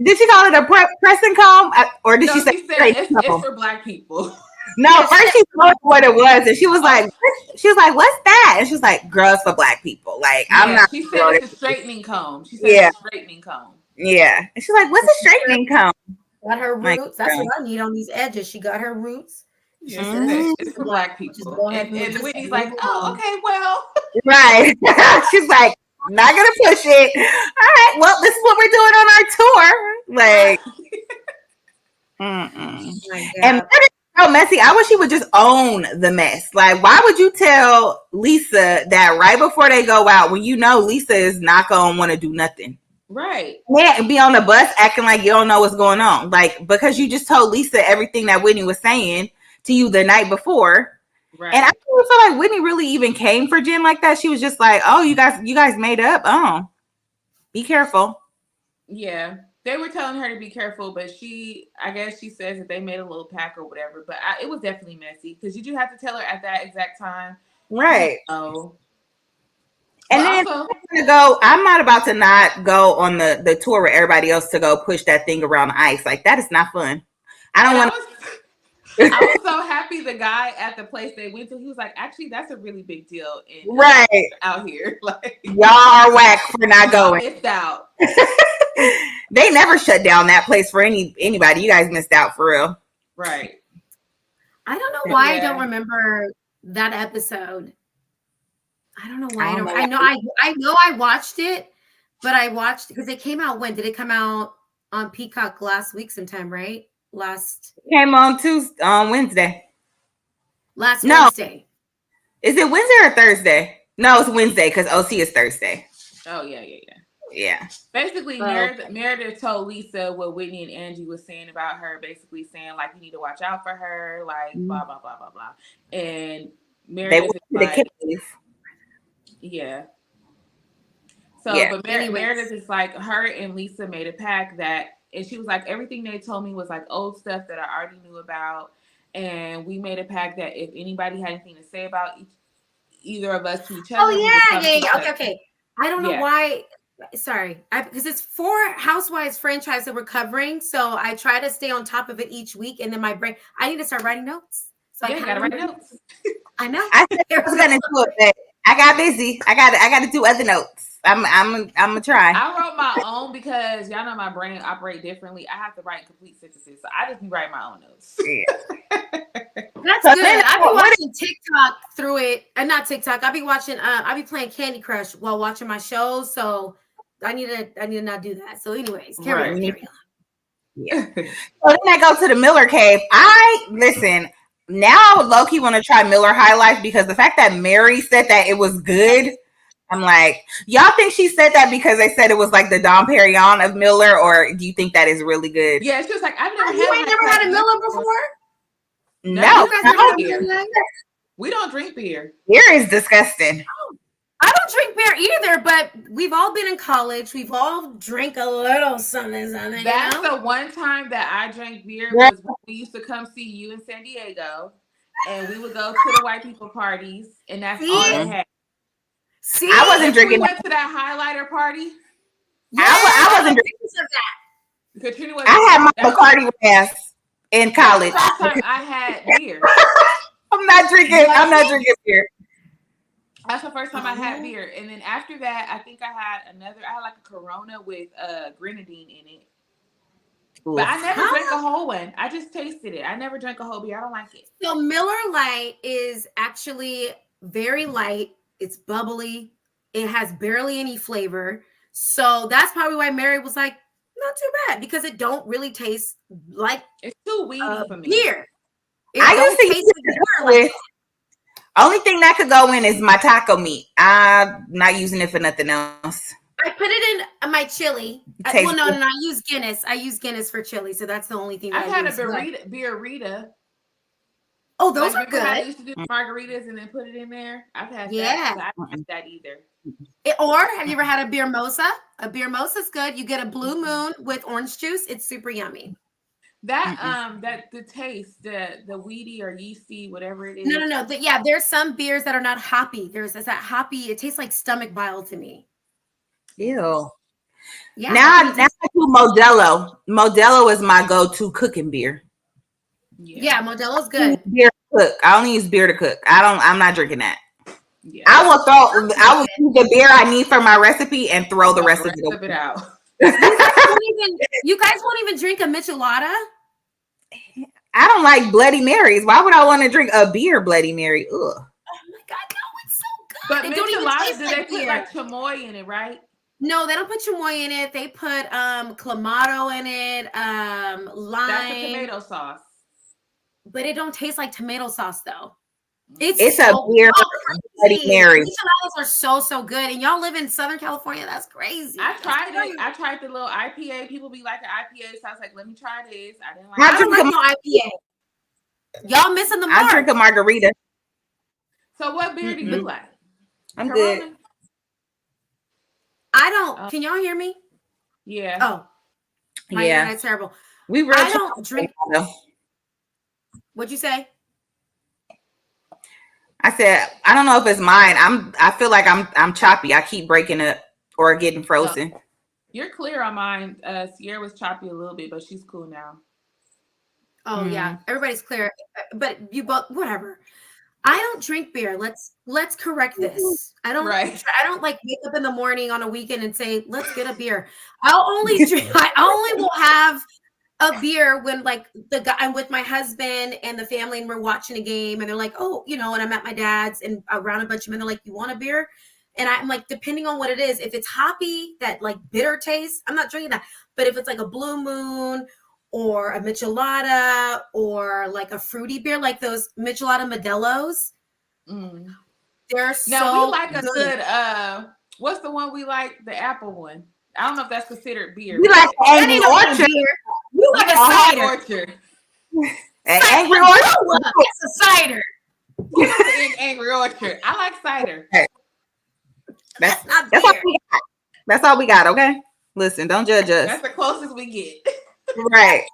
Did she call it a pressing comb, or did she No, say she said straight it's comb? for black people. No, Yeah, first she told me what it was, and she was like, "What's that?" And she was like, "Girls for black people." Like, I'm Yeah, not. she said it's a straightening comb. She said Yeah, it's a straightening comb. yeah. And she's like, "What's a straightening comb?" Got her Like, roots. That's what I need on these edges. She got her roots. Yeah, She she says said mm, it's for black black people. Just people. go ahead And just Whitney's move like, oh, along. okay, well. right. She's like, "Not gonna push it." All right. Well, this is what we're doing on our tour. Like, Oh my and God. so messy. I wish he would just own the mess. Like, why would you tell Lisa that right before they go out when you know Lisa is not gonna want to do nothing? Right. Yeah, and be on the bus acting like you don't know what's going on. Like, because you just told Lisa everything that Whitney was saying to you the night before. Right. And I don't feel like Whitney really even came for Jen like that. She was just like, "Oh, you guys made up. Oh, be careful." Yeah. They were telling her to be careful, but I guess she says that they made a little pack or whatever. But it was definitely messy because did you have to tell her at that exact time? Right. Oh. And But then also, I'm not about to not go on the tour with everybody else to go push that thing around the ice. Like, that is not fun. I don't want I was so happy the guy at the place they went to, he was like, actually, that's a really big deal in right. out here. Like, Y'all are whack for not y'all going. missed out. They never shut down that place for anybody. You guys missed out for real. Right. I don't know why I Yeah. don't remember that episode. I don't know why I don't. know. I know I watched it, but I watched because it came out when? Did it come out on Peacock last week sometime, right? Last Came on Wednesday. No. Wednesday. Is it Wednesday or Thursday? No, it's Wednesday because OC is Thursday. Oh, yeah. Yeah. Basically, Oh. Meredith told Lisa what Whitney and Angie was saying about her, basically saying, like, you need to watch out for her, like, blah, blah, blah, blah, blah. And They Meredith went is to the like, cave. yeah. So, Yeah. but Meredith is like, her and Lisa made a pact that, and she was like, everything they told me was like old stuff that I already knew about. And we made a pact that if anybody had anything to say about either of us to each other, Oh we would come to each other. Okay. I don't know why. Sorry, because it's 4 Housewives franchise that we're covering, so I try to stay on top of it each week. And then my brain, I need to start writing notes. So Yeah, I you gotta write notes. I know. I said I was gonna do it, but I got busy. I got to do other notes. I'm gonna try. I wrote my own because y'all know my brain operate differently. I have to write complete sentences, so I just be writing my own notes. Yeah. That's So good. then- I've been watching TikTok through it, and not TikTok. I'll be watching. I'll be playing Candy Crush while watching my shows. So I need to not do that. So, anyways, carry on. Yeah. So then I go to the Miller Cave. Listen. Now I would low-key want to try Miller High Life because the fact that Mary said that it was good, I'm like, y'all think she said that because they said it was like the Dom Perignon of Miller, or do you think that is really good? Yeah, she was like, I've never You ain't never had a Miller before? No, You guys never had beer? We don't drink beer. Beer is disgusting. I don't drink beer either, but we've all been in college. We've all drank a little something. That's the one time that I drank beer was when we used to come see you in San Diego, and we would go to the white people parties, and that's all they had. See, I wasn't drinking. We went to that highlighter party. Yeah, I wasn't drinking that. Katrina was. I had my Bacardi ass in college. That's the first time I had beer. I'm not drinking beer. That's the first time I had beer, and then after that, I think I had like a Corona with grenadine in it. Oof. But I never drank a whole one. I just tasted it. I never drank a whole beer. I don't like it. So Miller Lite is actually very light. It's bubbly. It has barely any flavor. So that's probably why Mary was like, not too bad, because it don't really taste like it's too weedy for me. Beer. I used to taste beer. Only thing that could go in is my taco meat. I'm not using it for nothing else. I put it in my chili. Well, no, I use Guinness. I use Guinness for chili, so that's the only thing. I've had a beer Rita. Oh, those Like are remember how they good. used to do margaritas and then put it in there? I've had Yeah. that. I don't like that either. Or have you ever had a beer mosa? A beer mosa is good. You get a Blue Moon with orange juice. It's super yummy. That that the taste, the weedy or yeasty, whatever it No, is. no, no. Yeah, there's some beers that are not hoppy. There's that hoppy. It tastes like stomach bile to me. Ew. Yeah. Now I do Modelo. Modelo is my go-to cooking beer. Yeah, Modelo's I use good. beer to cook. I only use beer to cook. I'm not drinking that. Yeah. I will use the beer I need for my recipe and throw the rest of it out. You guys won't even drink a michelada? I don't like Bloody Marys. Why would I want to drink a beer Bloody Mary? Ugh. Oh my God, no, it's so good. But It don't even taste do like they put beer. like chamoy in it, right? No, they don't put chamoy in it. They put clamato in it, lime. That's a tomato sauce. But it don't taste like tomato sauce though. It's a beer Bloody Mary. Micheladas are so good, and y'all live in Southern California. That's crazy. I tried it. I tried the little IPA. People be like an IPA, so I was like, "Let me try this." I didn't like. I don't like no IPA. Y'all missing the mark. I drink a margarita. So what beer do you like? I'm good. I don't. Can y'all hear me? Yeah. Oh, my internet's terrible. I don't drink. What'd you say? I said, I don't know if it's mine. I feel like I'm choppy. I keep breaking up or getting frozen. Oh, you're clear on mine. Sierra was choppy a little bit, but she's cool now. Oh yeah, everybody's clear. But you both, whatever. I don't drink beer. Let's correct this. I don't. Right. I don't like wake up in the morning on a weekend and say, "Let's get a beer." I'll only drink. I only will have a beer when like I'm with my husband and the family and we're watching a game and they're like, oh, and I'm at my dad's and around a bunch of men, they're like, you want a beer? And I'm like, depending on what it is, if it's hoppy, that like bitter taste, I'm not drinking that. But if it's like a Blue Moon or a michelada or like a fruity beer, like those michelada Modelos, they're we like a good, what's the one we like? The apple one. I don't know if that's considered beer. We like Angry Orchard. You like a cider. Orchard. Angry Orchard. It's a cider. Angry Orchard. I like cider. That's not beer. That's all we got. Okay. Listen, don't judge us. That's the closest we get. Right.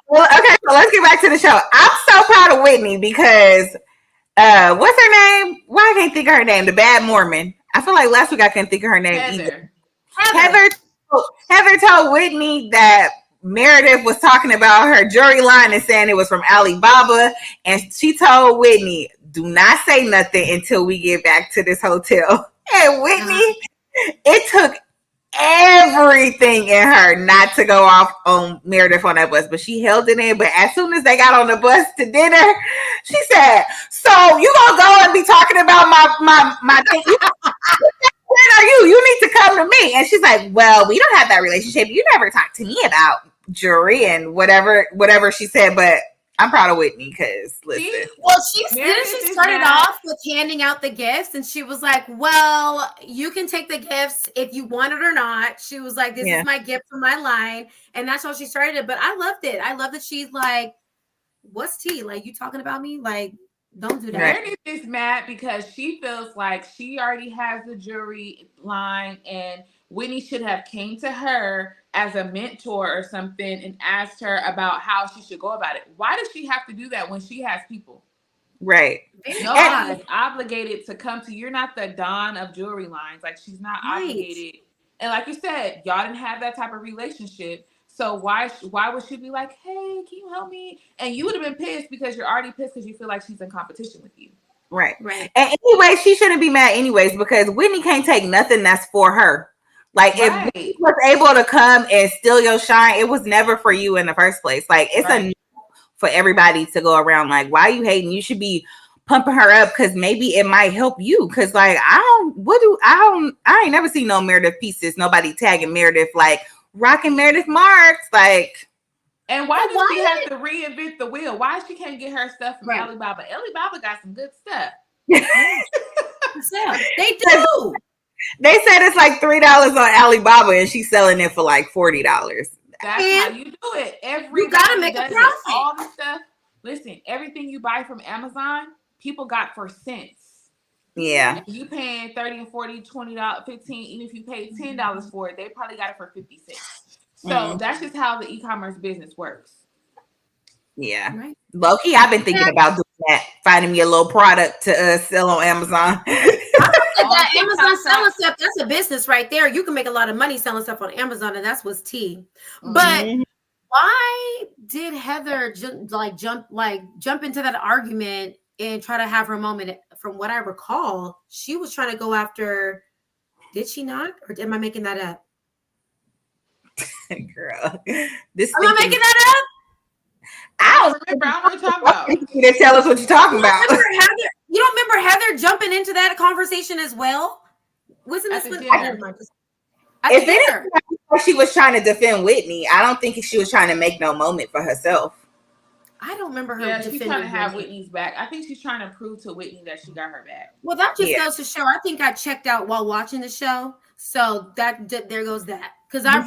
Well, okay. So let's get back to the show. I'm so proud of Whitney because what's her name? Why I can't think of her name? The Bad Mormon. I feel like last week I couldn't think of her name either. Heather told Whitney that Meredith was talking about her jury line and saying it was from Alibaba, and she told Whitney, do not say nothing until we get back to this hotel. And Whitney, it took everything in her not to go off on Meredith on that bus, but she held it in. But as soon as they got on the bus to dinner, she said, so you gonna go and be talking about my thing? When are you? You need to come to me. And she's like, well, we don't have that relationship. You never talked to me about jury and whatever she said. But I'm proud of Whitney because listen. She started off with handing out the gifts and she was like, well, you can take the gifts if you want it or not. She was like, this is my gift for my line. And that's how she started it. But I loved it. I love that she's like, what's tea? Like, you talking about me? Like, don't do that. Meredith is mad because she feels like she already has the jury line and Whitney should have came to her as a mentor or something and asked her about how she should go about it. Why does she have to do that when she has people? Right. Nobody's obligated to come to you. You're not the Don of jury lines. Like, she's not obligated. And like you said, y'all didn't have that type of relationship. So why would she be like, hey, can you help me? And you would have been pissed because you're already pissed because you feel like she's in competition with you. Right. And anyway, she shouldn't be mad anyways because Whitney can't take nothing that's for her. Like if you was able to come and steal your shine, it was never for you in the first place. Like it's a for everybody to go around like, why are you hating? You should be pumping her up because maybe it might help you. Because like I ain't never seen no Meredith pieces. Nobody tagging Meredith like rocking Meredith marks like. And why does she have to reinvent the wheel? Why she can't get her stuff from Alibaba? Alibaba got some good stuff. They do. They said it's like $3 on Alibaba, and she's selling it for like $40. That's how you do it. You gotta make a profit. All the stuff. Listen, everything you buy from Amazon, people got for cents. Yeah. If you paying 30 and 40, $20, 15, even if you paid $10 for it, they probably got it for 50 cents. So that's just how the e-commerce business works. Yeah. Right. Low-key, I've been thinking about doing that, finding me a little product to sell on Amazon. That TikTok Amazon selling shop. stuff, that's a business right there. You can make a lot of money selling stuff on Amazon, and that's what's tea. Mhm. But why did Heather jump into that argument and try to have her moment? From what I recall, she was trying to go after. Did she not, or am I making that up? Girl, Am I making that up? I don't remember. I don't know what you're talking about. You didn't tell us what you're talking about. You don't remember Heather jumping into that conversation as well? Wasn't At this the when? dinner. At If the dinner. she was trying to defend Whitney, I don't think she was trying to make no moment for herself. I don't remember her Yeah, she's defending trying to have Whitney. Whitney's back. I think she's trying to prove to Whitney that she got her back. Well, that just goes to show. I think I checked out while watching the show, so that there goes that. Because I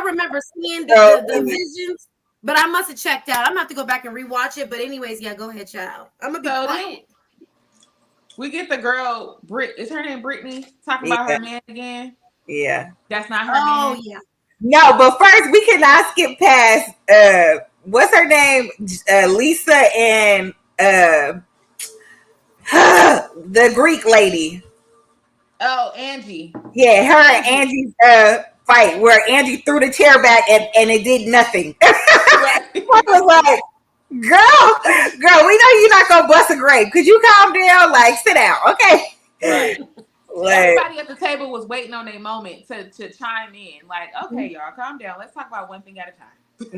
remember seeing the visions, but I must have checked out. I'm gonna have to go back and rewatch it. But anyways, yeah, go ahead, child. I'm gonna be quiet. We get the girl is her name Brittany talking about her man again? Yeah, that's not her man. Oh yeah. No, but first we cannot skip past what's her name? Lisa and the Greek lady. Oh, Angie. Yeah, her and Angie's fight where Angie threw the chair back and it did nothing. I was like, girl, we know you're not gonna bust a grape. Could you calm down? Like, sit down, okay? Right. Everybody at the table was waiting on their moment to chime in. Like, okay, y'all, calm down. Let's talk about one thing at a time.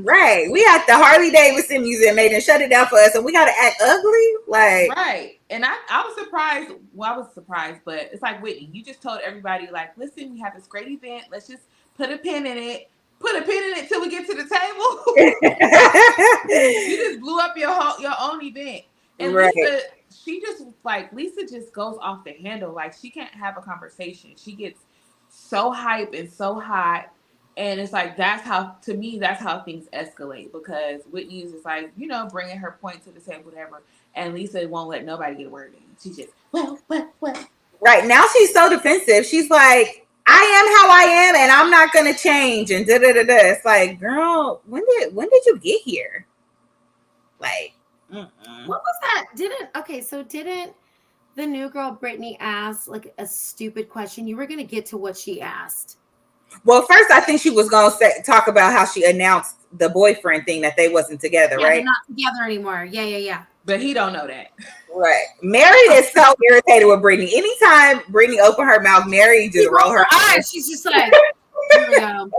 Right. We had the Harley Davidson Museum. They didn't shut it down for us, and we got to act ugly. Like, right. And I was surprised. Well, I was surprised, but it's like, Whitney, you just told everybody, like, listen, we have this great event. Let's just put a pin in it. Put a pin in it till we get to the table. You just blew up your own event. And right. Lisa just goes off the handle. Like, she can't have a conversation. She gets so hype and so hot. And it's like, that's how things escalate, because Whitney is just like, bringing her point to the table, whatever. And Lisa won't let nobody get a word in. She just, well. Right. Now she's so defensive. She's like, I am how I am and I'm not going to change. And da-da-da-da. It's like, girl, when did you get here? Like, what was that? Didn't the new girl Brittany ask like a stupid question? You were going to get to what she asked. Well, first, I think she was going to talk about how she announced the boyfriend thing, that they wasn't together, right? They're not together anymore. Yeah. But he don't know that. Right. Mary is so irritated with Brittany. Anytime Brittany open her mouth, Mary just roll her eyes. She's just like, here we go.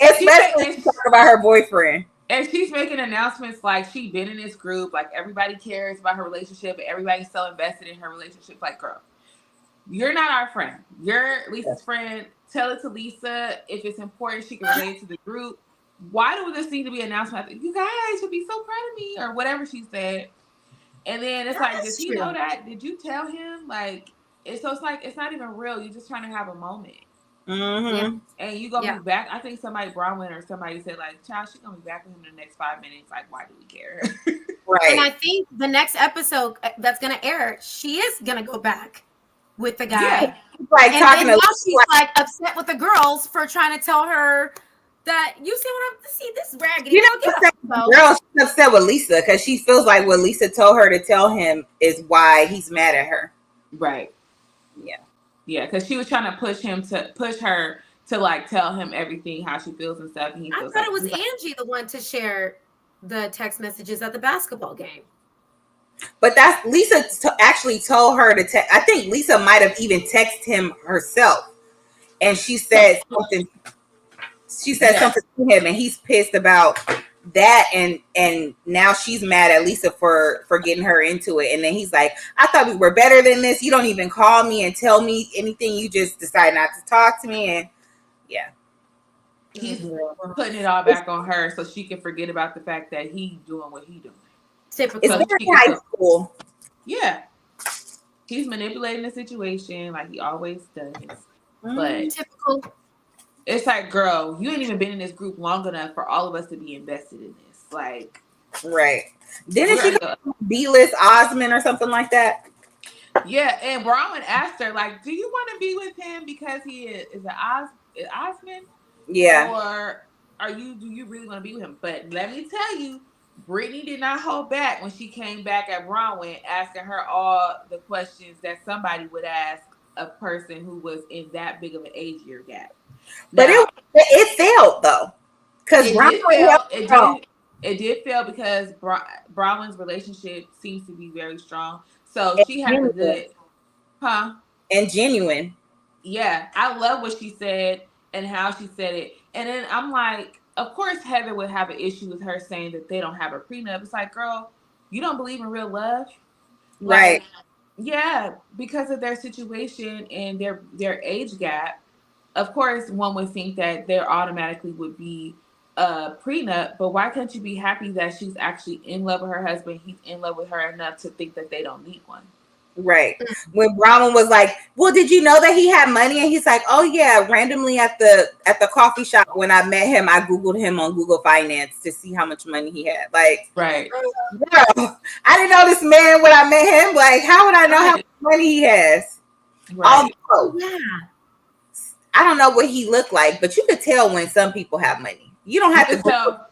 Especially when she talk about her boyfriend. And she's making announcements like she been in this group, like everybody cares about her relationship, and everybody's so invested in her relationship. Like, girl, you're not our friend. You're Lisa's friend. Tell it to Lisa. If it's important, she can relate to the group. Why do this need to be announced? You guys would be so proud of me, or whatever she said. And then it's like, does he know that? Did you tell him? Like, it's like it's not even real. You're just trying to have a moment. Mm-hmm. Yeah. And you gonna be back. I think somebody, Bronwyn or somebody, said like, "Child, she's gonna be back with him in the next 5 minutes." Like, why do we care? Right. And I think the next episode that's gonna air, she is gonna go back with the guy. Yeah. Like, and talking now she's like upset with the girls for trying to tell her that this raggedy. Girl, she's upset with Lisa because she feels like what Lisa told her to tell him is why he's mad at her. Right. Yeah, because she was trying to push her to like tell him everything, how she feels and stuff. And I thought it was Angie the one to share the text messages at the basketball game. But that's Lisa actually told her to text. I think Lisa might have even texted him herself, and she said something. She said something to him, and he's pissed about that, and now she's mad at Lisa for getting her into it. And then he's like, I thought we were better than this. You don't even call me and tell me anything. You just decide not to talk to me. And he's putting it all back on her so she can forget about the fact that he's doing what he's doing. Typical. It's very high school. Yeah. He's manipulating the situation like he always does. But typical. It's like, girl, you ain't even been in this group long enough for all of us to be invested in this. Like, right. Didn't she go B-list Osmond or something like that? Yeah, and Braun asked her, like, do you want to be with him because he is Osmond? Yeah. Or do you really want to be with him? But let me tell you, Brittany did not hold back when she came back at Bronwyn, asking her all the questions that somebody would ask a person who was in that big of an age year gap. But now, it failed though. Because it did fail because Bronwyn's relationship seems to be very strong. So she has a good and genuine. Yeah, I love what she said and how she said it. And then I'm like, of course Heather would have an issue with her saying that they don't have a prenup. It's like, girl, you don't believe in real love? Right. Like, yeah, because of their situation and their age gap, of course one would think that there automatically would be a prenup, but why can't you be happy that she's actually in love with her husband? He's in love with her enough to think that they don't need one. Right. When Bronwyn was like, well, did you know that he had money? And he's like, oh yeah, randomly at the coffee shop when I met him, I Googled him on Google Finance to see how much money he had. Like, right. Girl, I didn't know this man when I met him. Like, how would I know how much money he has? Right. Although, I don't know what he looked like, but you could tell when some people have money. You don't have to tell.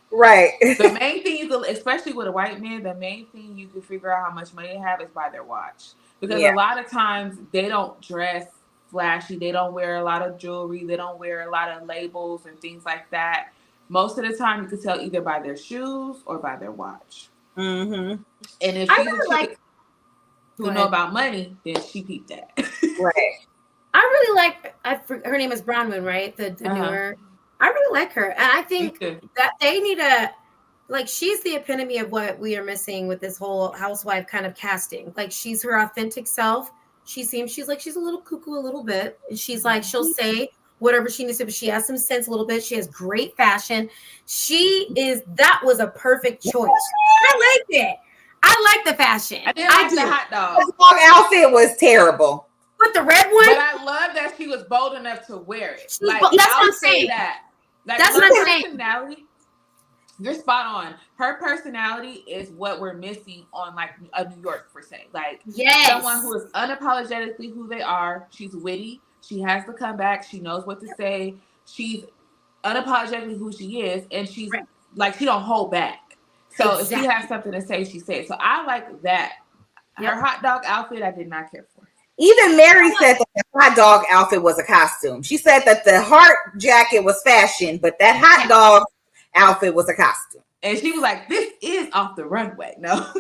Right. The main thing, especially with a white man, the main thing you can figure out how much money they have is by their watch. Because a lot of times they don't dress flashy. They don't wear a lot of jewelry. They don't wear a lot of labels and things like that. Most of the time you can tell either by their shoes or by their watch. Mm-hmm. And if she's a chick who know about money, then she peeped that. Right. I really like, her name is Bronwyn, right? The newer. I really like her. And I think that they need she's the epitome of what we are missing with this whole housewife kind of casting. Like, she's her authentic self. She's a little cuckoo a little bit. And she's like, she'll say whatever she needs to, but she has some sense a little bit. She has great fashion. That was a perfect choice. I liked it. I like the fashion. I didn't like the hot dog. The dog outfit was terrible. With the red one? But I love that she was bold enough to wear it. That's what I'm saying. That's what I'm saying. Personality, you're spot on. Her personality is what we're missing on like a New York per se. Like someone who is unapologetically who they are. She's witty. She has the comeback. She knows what to say. She's unapologetically who she is, and she's like she don't hold back. So if she has something to say, she says. So I like that. Her hot dog outfit, I did not care for. Even Mary said that the hot dog outfit was a costume. She said that the heart jacket was fashion, but that hot dog outfit was a costume. And she was like, this is off the runway. No.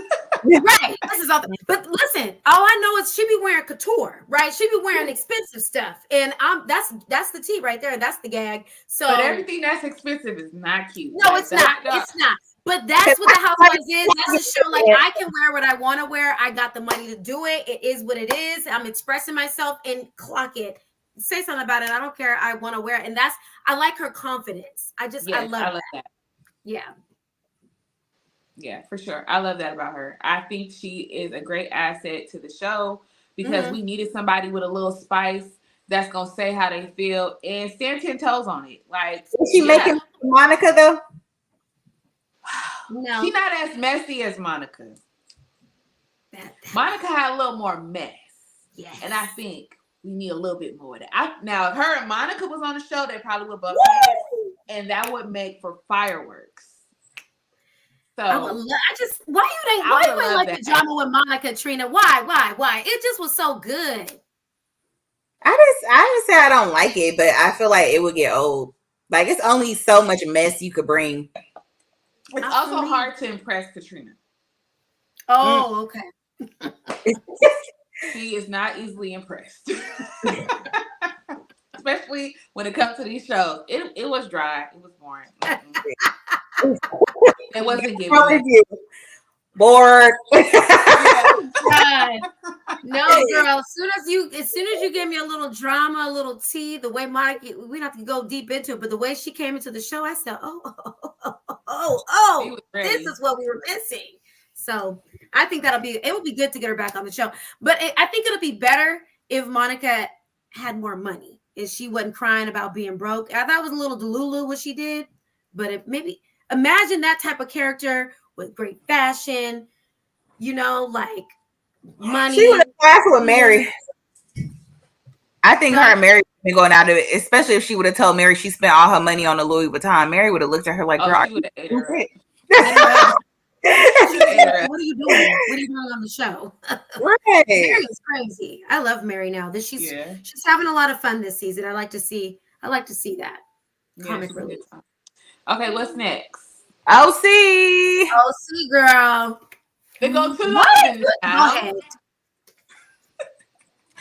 Right. This is off the, but listen, all I know is she be wearing couture, right? She be wearing expensive stuff. And that's the tea right there. That's the gag. So but everything that's expensive is not cute. No, it's not. It's not. But that's what the Housewives is. That's a show like I can wear what I want to wear. I got the money to do it. It is what it is. I'm expressing myself and clock it. Say something about it. I don't care. I want to wear it. And I like her confidence. I love that. Yeah. Yeah, for sure. I love that about her. I think she is a great asset to the show because we needed somebody with a little spice that's going to say how they feel and stand 10 toes on it. Like, is she making Monica though? No. She's not as messy as Monica. Monica had a little more mess. Yes. And I think we need a little bit more of that. Now, if her and Monica was on the show, they probably would bump heads, and that would make for fireworks. So why you ain't like the drama with Monica, Trina? Why? It just was so good. I didn't say I don't like it, but I feel like it would get old. Like, it's only so much mess you could bring. It's also hard to impress Katrina. Oh, okay. She is not easily impressed. Especially when it comes to these shows. It was dry. It was boring. It wasn't giving. Bored. No, girl. As soon as you give me a little drama, a little tea, the way Monica, we don't have to go deep into it, but the way she came into the show, I said, this is what we were missing. So I think it would be good to get her back on the show. But I think it'll be better if Monica had more money, if she wasn't crying about being broke. I thought it was a little delulu what she did, but maybe imagine that type of character with great fashion, like She would have money. passed with Mary. I think her and Mary been going out of it, especially if she would have told Mary she spent all her money on the Louis Vuitton. Mary would have looked at her like, "Girl, she would have ate her up. What are you doing? What are you doing on the show?" Right. Mary is crazy. I love Mary now. She's having a lot of fun this season. I like to see that comic relief. Okay, what's next? OC. OC girl. They go to London now. Go ahead.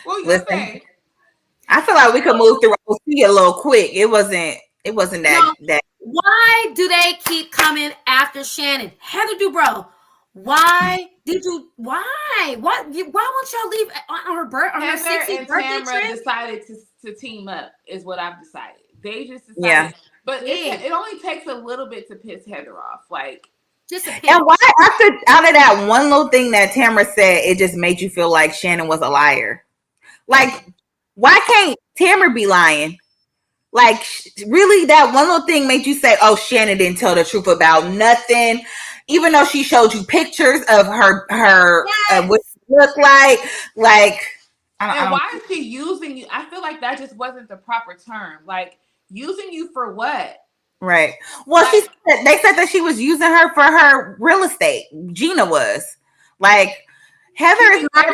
What you gonna say? I feel like we could move through OC a little quick. It wasn't that. Why do they keep coming after Shannon? Heather Dubrow, why why won't y'all leave on her birthday? Heather and Tamra decided to team up is what I've decided. They just decided. Yeah. But it only takes a little bit to piss Heather off. Like, just a pinch. And why out of that one little thing that Tamra said, it just made you feel like Shannon was a liar? Like, why can't Tamra be lying? Like, really, that one little thing made you say, "Oh, Shannon didn't tell the truth about nothing," even though she showed you pictures of her what she looked like. Like, and why is she using you? I feel like that just wasn't the proper term. Like, using you for what? Right. Well, they said that she was using her for her real estate. Gina was like. Heather is not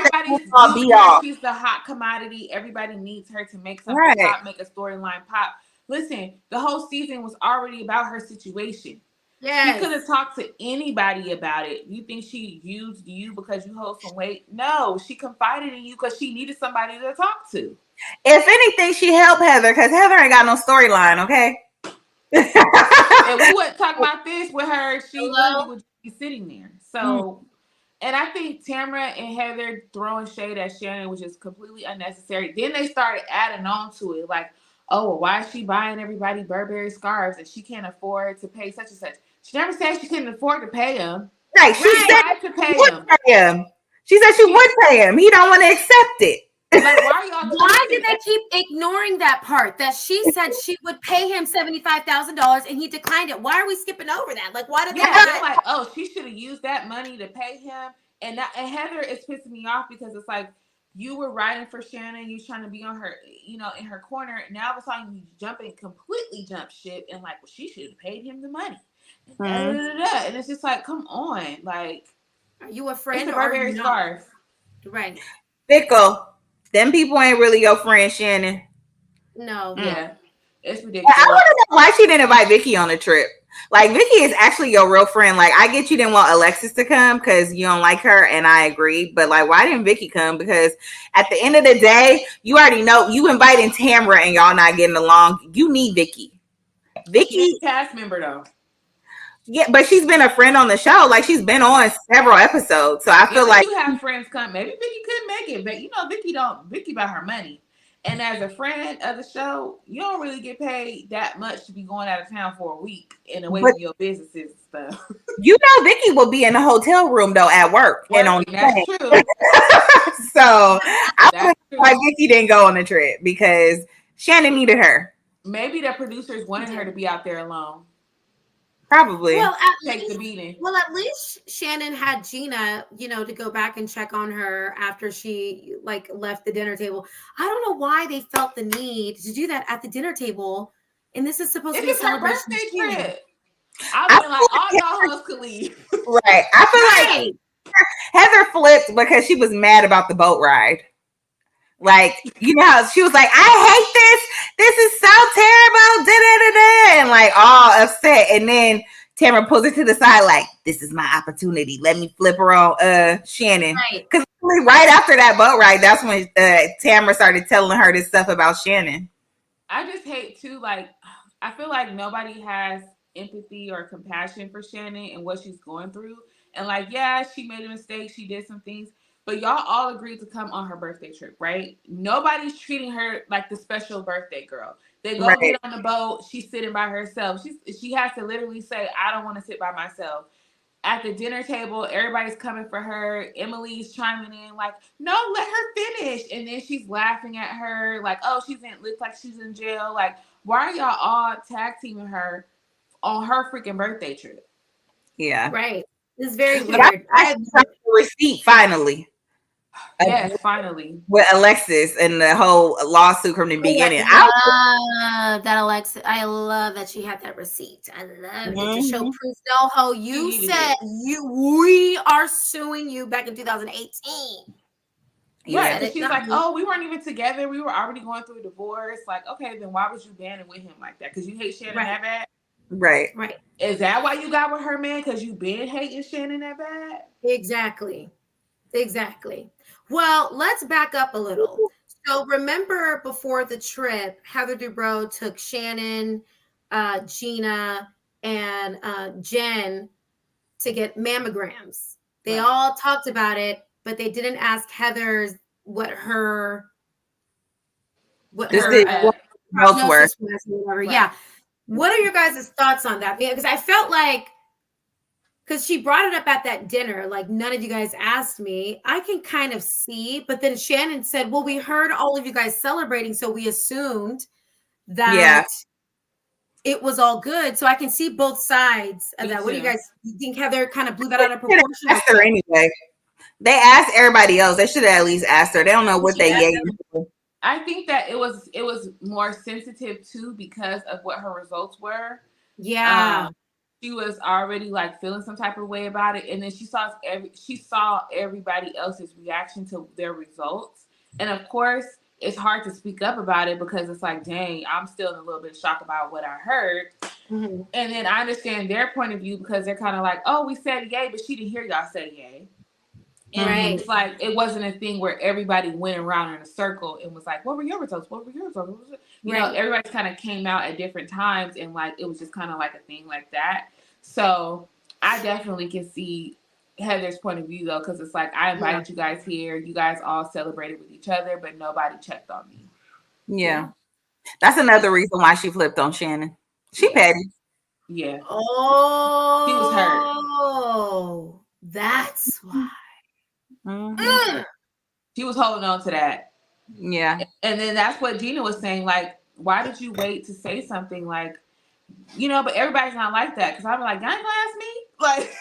she's the hot commodity. Everybody needs her to make something pop, make a storyline pop. Listen, the whole season was already about her situation. Yeah, she could have talked to anybody about it. You think she used you because you hold some weight? No, she confided in you because she needed somebody to talk to. If anything, she helped Heather because Heather ain't got no storyline. Okay. And we wouldn't talk about this with her. She literally would be sitting there. So. And I think Tamra and Heather throwing shade at Shannon was just completely unnecessary. Then they started adding on to it, like, "Oh, well, why is she buying everybody Burberry scarves and she can't afford to pay such and such?" She never said she couldn't afford to pay him. Right? She said to pay him. She said she would pay him. He don't want to accept it. Like, why did they keep ignoring that part that she said she would pay him $75,000 and he declined it? Why are we skipping over that? Like, why did they're like, "Oh, she should have used that money to pay him." And Heather is pissing me off because it's like, you were riding for Shannon, you trying to be on her, in her corner. Now all of a sudden you completely jump ship and like, well, she should have paid him the money. And it's just like, come on, like, are you a friend or Burberry scarf? Right. Fickle. Them people ain't really your friend, Shannon. No. Yeah. It's ridiculous. I want to know why she didn't invite Vicky on the trip. Like, Vicky is actually your real friend. Like, I get you didn't want Alexis to come because you don't like her, and I agree. But, like, why didn't Vicky come? Because at the end of the day, you already know you inviting Tamra and y'all not getting along. You need Vicky. She's a cast member, though. Yeah, but she's been a friend on the show. Like, she's been on several episodes. So I feel like you have friends come. Maybe Vicky couldn't make it, but Vicky about her money. And as a friend of the show, you don't really get paid that much to be going out of town for a week and away from your businesses and stuff. You know, Vicky will be in the hotel room though at work and on. That's true. So I feel like Vicky didn't go on the trip because Shannon needed her. Maybe the producers wanted her to be out there alone. Probably. Well, take the beating. Well, at least Shannon had Gina, to go back and check on her after she left the dinner table. I don't know why they felt the need to do that at the dinner table, and this is supposed to be a celebration. Birthday trip. I feel like all y'all hosts could leave. Right. I feel like Heather flipped because she was mad about the boat ride. Like, she was like, "I hate this. This is so terrible." And like all upset. And then Tamara pulls her to the side, like, "This is my opportunity. Let me flip her on Shannon." Because right after that boat ride, that's when Tamara started telling her this stuff about Shannon. I just hate too, like, I feel like nobody has empathy or compassion for Shannon and what she's going through. And like, yeah, she made a mistake. She did some things. But y'all all agreed to come on her birthday trip, right? Nobody's treating her like the special birthday girl. They go get on the boat. She's sitting by herself. She has to literally say, "I don't want to sit by myself." At the dinner table, everybody's coming for her. Emily's chiming in like, "No, let her finish." And then she's laughing at her like, "Oh, looks like she's in jail." Like, why are y'all all tag teaming her on her freaking birthday trip? Yeah. Right. It's very But I weird. I got the receipt finally. Yes, finally. With Alexis and the whole lawsuit from the beginning. love that, Alexa. I love that she had that receipt. I love it to show proof. No, ho, you said we are suing you back in 2018. Right, because she's like, oh, we weren't even together. We were already going through a divorce. Like, okay, then why was you banding with him like that? Because you hate Shannon that bad? Right. Is that why you got with her, man? Because you been hating Shannon that bad? Exactly. Well, let's back up a little. So remember before the trip, Heather Dubrow took Shannon, Gina, and Jen to get mammograms. They all talked about it, but they didn't ask Heather what her prognosis was or whatever. Yeah. What are your guys' thoughts on that? Because I felt like, because she brought it up at that dinner, like none of you guys asked me. I can kind of see, but then Shannon said, well, we heard all of you guys celebrating, so we assumed that it was all good. So I can see both sides of that. What do you guys think? Heather kind of blew that out of proportion? Asked her anyway. They asked everybody else. They should have at least asked her. They don't know what they gave. I think that it was more sensitive too because of what her results were. Yeah. She was already like feeling some type of way about it, and then she saw everybody else's reaction to their results, and of course it's hard to speak up about it because it's like, dang, I'm still in a little bit of shock about what I heard. And then I understand their point of view because they're kind of like, oh, we said yay, but she didn't hear y'all say yay. And it's like, it wasn't a thing where everybody went around in a circle and was like, what were your results? What were your results? You know, everybody kind of came out at different times, and like, it was just kind of like a thing like that. So I definitely can see Heather's point of view though, because it's like, I invited you guys here. You guys all celebrated with each other, but nobody checked on me. Yeah. That's another reason why she flipped on Shannon. She petty. Yeah. Oh. She was hurt. Oh, that's why. She was holding on to that. Yeah. And then that's what Gina was saying. Like, why did you wait to say something? Like, you know, but everybody's not like that. Because I'm like, y'all ain't gonna ask me? Like,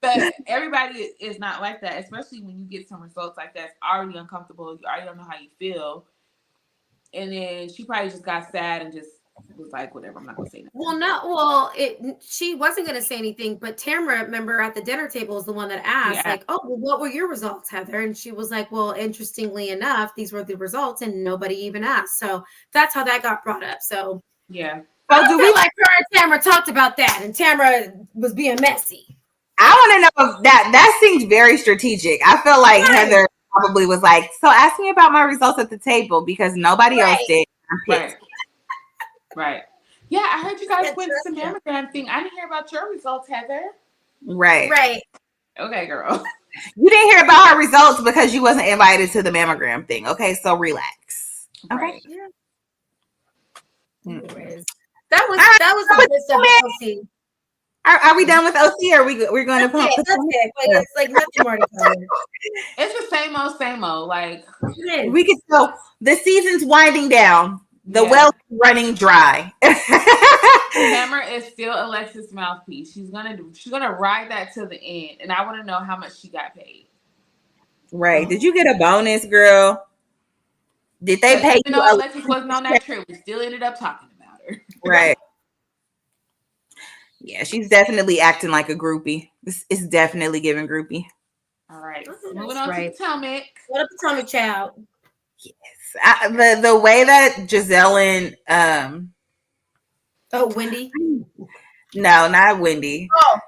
but everybody is not like that, especially when you get some results like that. It's already uncomfortable. You already don't know how you feel. And then she probably just got sad and just was like, whatever, I'm not gonna say nothing. She wasn't gonna say anything, but Tamara, remember at the dinner table, is the one that asked, like, oh, well, what were your results, Heather? And she was like, well, interestingly enough, these were the results, and nobody even asked. So that's how that got brought up. So yeah. So do we like her and Tamara talked about that, and Tamara was being messy. I want to know if that seems very strategic. I feel like Heather probably was like, so ask me about my results at the table because nobody else did. Right. Yeah, I heard you guys went to the mammogram thing. I didn't hear about your results, Heather. Right. Okay, girl. You didn't hear about her results because you wasn't invited to the mammogram thing. Okay, so relax. Okay. Yeah. Anyways, that was the list of OC. Are we done with OC? Or we're going to pump? That's it. Like, it's like nothing more to cover. It's the same old. Like, we can tell the season's winding down. The well's running dry. Tamara is still Alexis' mouthpiece. She's gonna ride that to the end, and I want to know how much she got paid. Right? Did you get a bonus, girl? Did they pay you? Though Alexis wasn't on that trip, we still ended up talking about her. Right. Yeah, she's definitely acting like a groupie. This is definitely giving groupie. All right, moving on to Potomac. What up, Potomac child? Yes, the way that Giselle and Wendy. No, not Wendy. Oh,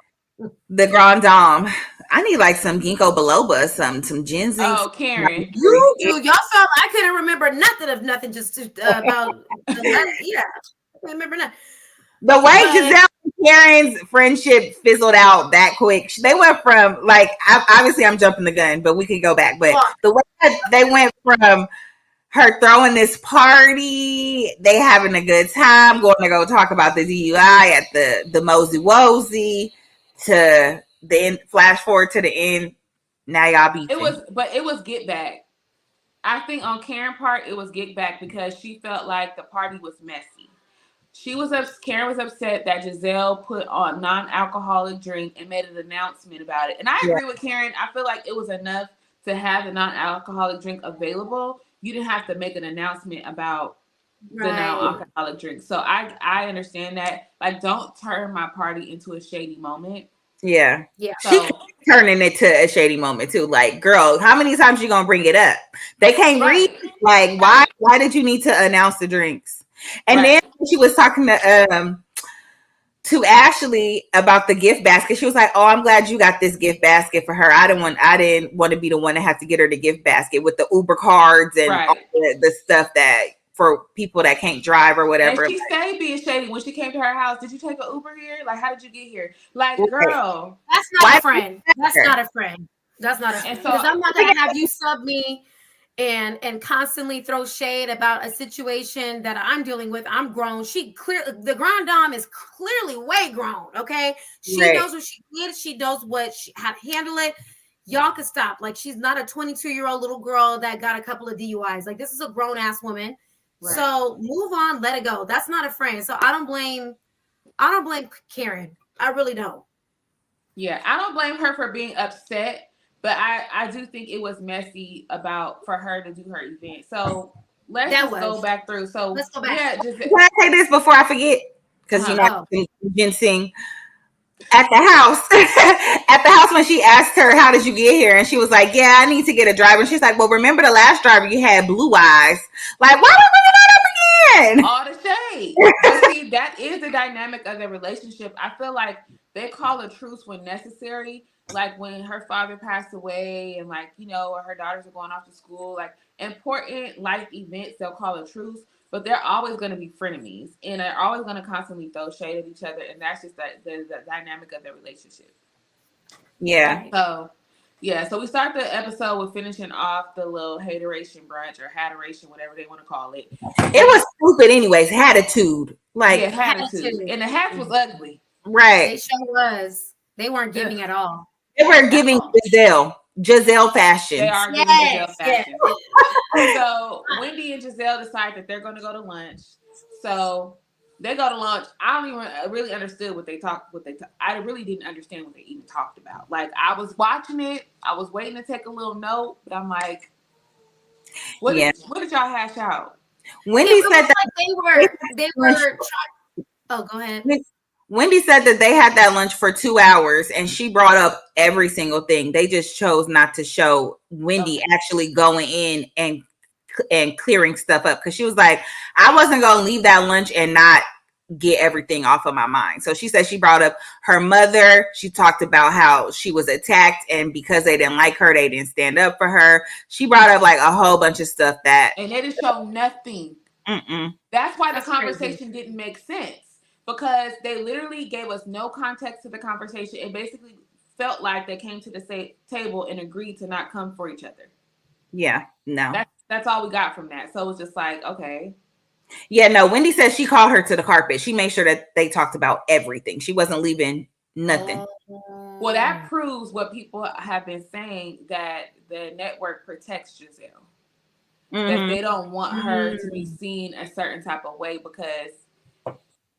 the Grand Dame. I need like some ginkgo biloba, some ginseng. Oh, Karen, you do. Y'all felt I couldn't remember nothing of nothing. Just about I remember nothing. The way Giselle and Karen's friendship fizzled out that quick. They went from like obviously I'm jumping the gun, but we could go back. But the way that they went from her throwing this party, they having a good time, going to go talk about the DUI at the Mosey Wozy, to the end, flash forward to the end. Now y'all beefing. It was get back. I think on Karen's part, it was get back because she felt like the party was messy. Karen was upset that Giselle put on non-alcoholic drink and made an announcement about it. And I Yeah. agree with Karen. I feel like it was enough to have the non-alcoholic drink available. You didn't have to make an announcement about the non-alcoholic drink. So I understand that. Like, don't turn my party into a shady moment. Yeah. Yeah. She So kept turning it to a shady moment too. Like, girl, how many times you gonna bring it up? They can't read. right, Like, why did you need to announce the drinks? And then right. she was talking to Ashley about the gift basket. She was like, "Oh, I'm glad you got this gift basket for her. I didn't want to be the one to have to get her the gift basket with the Uber cards and all Right. the stuff that for people that can't drive or And whatever." she stayed being shady when she came to her house. Did you take an Uber here? Like, how did you get here? Like, Right. girl. That's not Why a friend. That's not a friend. That's not a And friend. so Because I'm not gonna have you sub me and constantly throw shade about a situation that I'm dealing with. I'm grown. The grand dame is clearly way grown. Okay, she Right. knows what she did. She knows how to handle it. Y'all can stop. Like, she's not a 22-year-old little girl that got a couple of DUIs. Like, this is a grown ass woman. right. So move on, let it go. That's not a friend. So I don't blame Karen. I really don't. Yeah, I don't blame her for being upset, but I do think it was messy for her to do her event. So go back through. So Let's go we back. had just Can I say this before I forget? Because uh-huh. ginseng at the house. At the house when she asked her, "How did you get here?" And she was like, "Yeah, I need to get a driver." And she's like, "Well, remember the last driver you had blue eyes? Like, why don't we bring that up again?" All the shade. But see, that is the dynamic of their relationship. I feel like they call a truce when necessary. Like when her father passed away and like, her daughters are going off to school, like important life events, they'll call a truce. But they're always going to be frenemies and they're always going to constantly throw shade at each other. And that's just the dynamic of their relationship. Yeah. So, yeah. So we start the episode with finishing off the little hateration brunch or hateration, whatever they want to call it. It was stupid anyways. Attitude. Like, Yeah, attitude. And the hats was ugly. right. They sure was. They weren't giving at all. They were giving Giselle fashion. They are giving Giselle fashion. So Wendy and Giselle decide that they're going to go to lunch. So they go to lunch. I don't even really understood what they talked. I really didn't understand what they even talked about. Like, I was watching it. I was waiting to take a little note, but I'm like, what did y'all hash out? Wendy said that they were trying. Oh, go ahead. Wendy said that they had that lunch for 2 hours and she brought up every single thing. They just chose not to show Wendy actually going in and clearing stuff up. Cause she was like, I wasn't going to leave that lunch and not get everything off of my mind. So she said she brought up her mother. She talked about how she was attacked and because they didn't like her, they didn't stand up for her. She brought up like a whole bunch of stuff and they didn't show nothing. That's why the conversation didn't make sense. Because they literally gave us no context to the conversation and basically felt like they came to the table and agreed to not come for each other. Yeah, no. That's all we got from that. So it was just like, okay. Yeah, no, Wendy said she called her to the carpet. She made sure that they talked about everything. She wasn't leaving nothing. Well, that proves what people have been saying, that the network protects Giselle. That they don't want her to be seen a certain type of way, because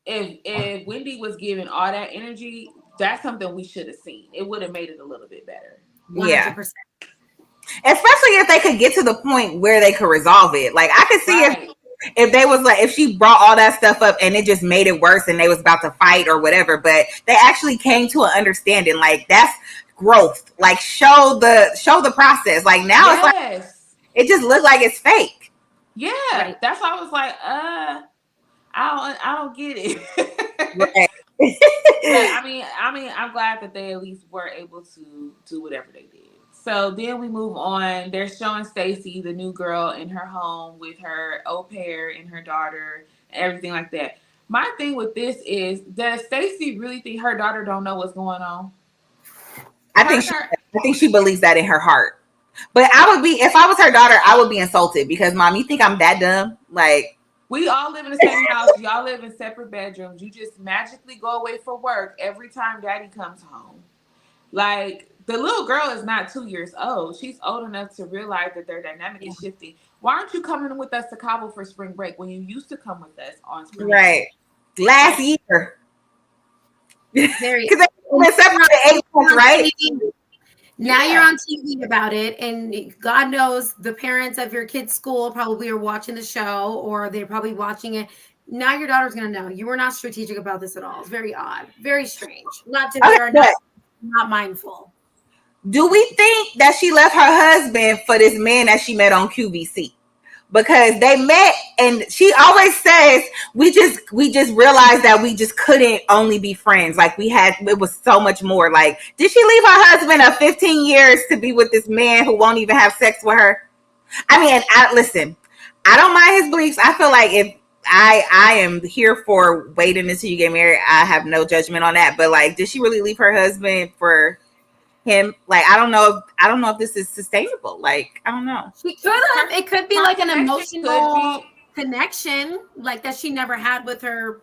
if Wendy was giving all that energy, that's something we should have seen. It would have made it a little bit better. 100%. Yeah. Especially if they could get to the point where they could resolve it. Like, I could see if they was like, if she brought all that stuff up and it just made it worse and they was about to fight or whatever, but they actually came to an understanding. Like, that's growth. Like, show the process. Like, now it's like, it just looked like it's fake. Yeah. Right. That's why I was like, I don't get it. Right. But I mean, I'm glad that they at least were able to do whatever they did. So then we move on. They're showing Stacy, the new girl, in her home with her au pair and her daughter, and everything like that. My thing with this is, does Stacy really think her daughter don't know what's going on? I think she believes that in her heart. But I would be, if I was her daughter, I would be insulted because, Mom, you think I'm that dumb? Like, we all live in the same house. Y'all live in separate bedrooms. You just magically go away for work every time Daddy comes home. Like, the little girl is not 2 years old. She's old enough to realize that their dynamic is shifting. Why aren't you coming with us to Cabo for spring break when you used to come with us on spring break? Right. last year. Because Very. they've been separated 8 months, right? Now you're on TV about it, and God knows the parents of your kid's school probably are watching the show, or they're probably watching it. Now your daughter's gonna know you were not strategic about this at all. It's very odd, very strange. Not to Okay, they are not mindful. do we think that she left her husband for this man that she met on QVC? Because they met, and she always says we just realized that we just couldn't only be friends. Like it was so much more. Like, did she leave her husband of 15 years to be with this man who won't even have sex with her? I mean, listen, I don't mind his beliefs. I feel like if I am here for waiting until you get married, I have no judgment on that. But like, did she really leave her husband for him? Like, I don't know if this is sustainable. Like, I don't know. She could have. It could be like an emotional connection, like that she never had with her,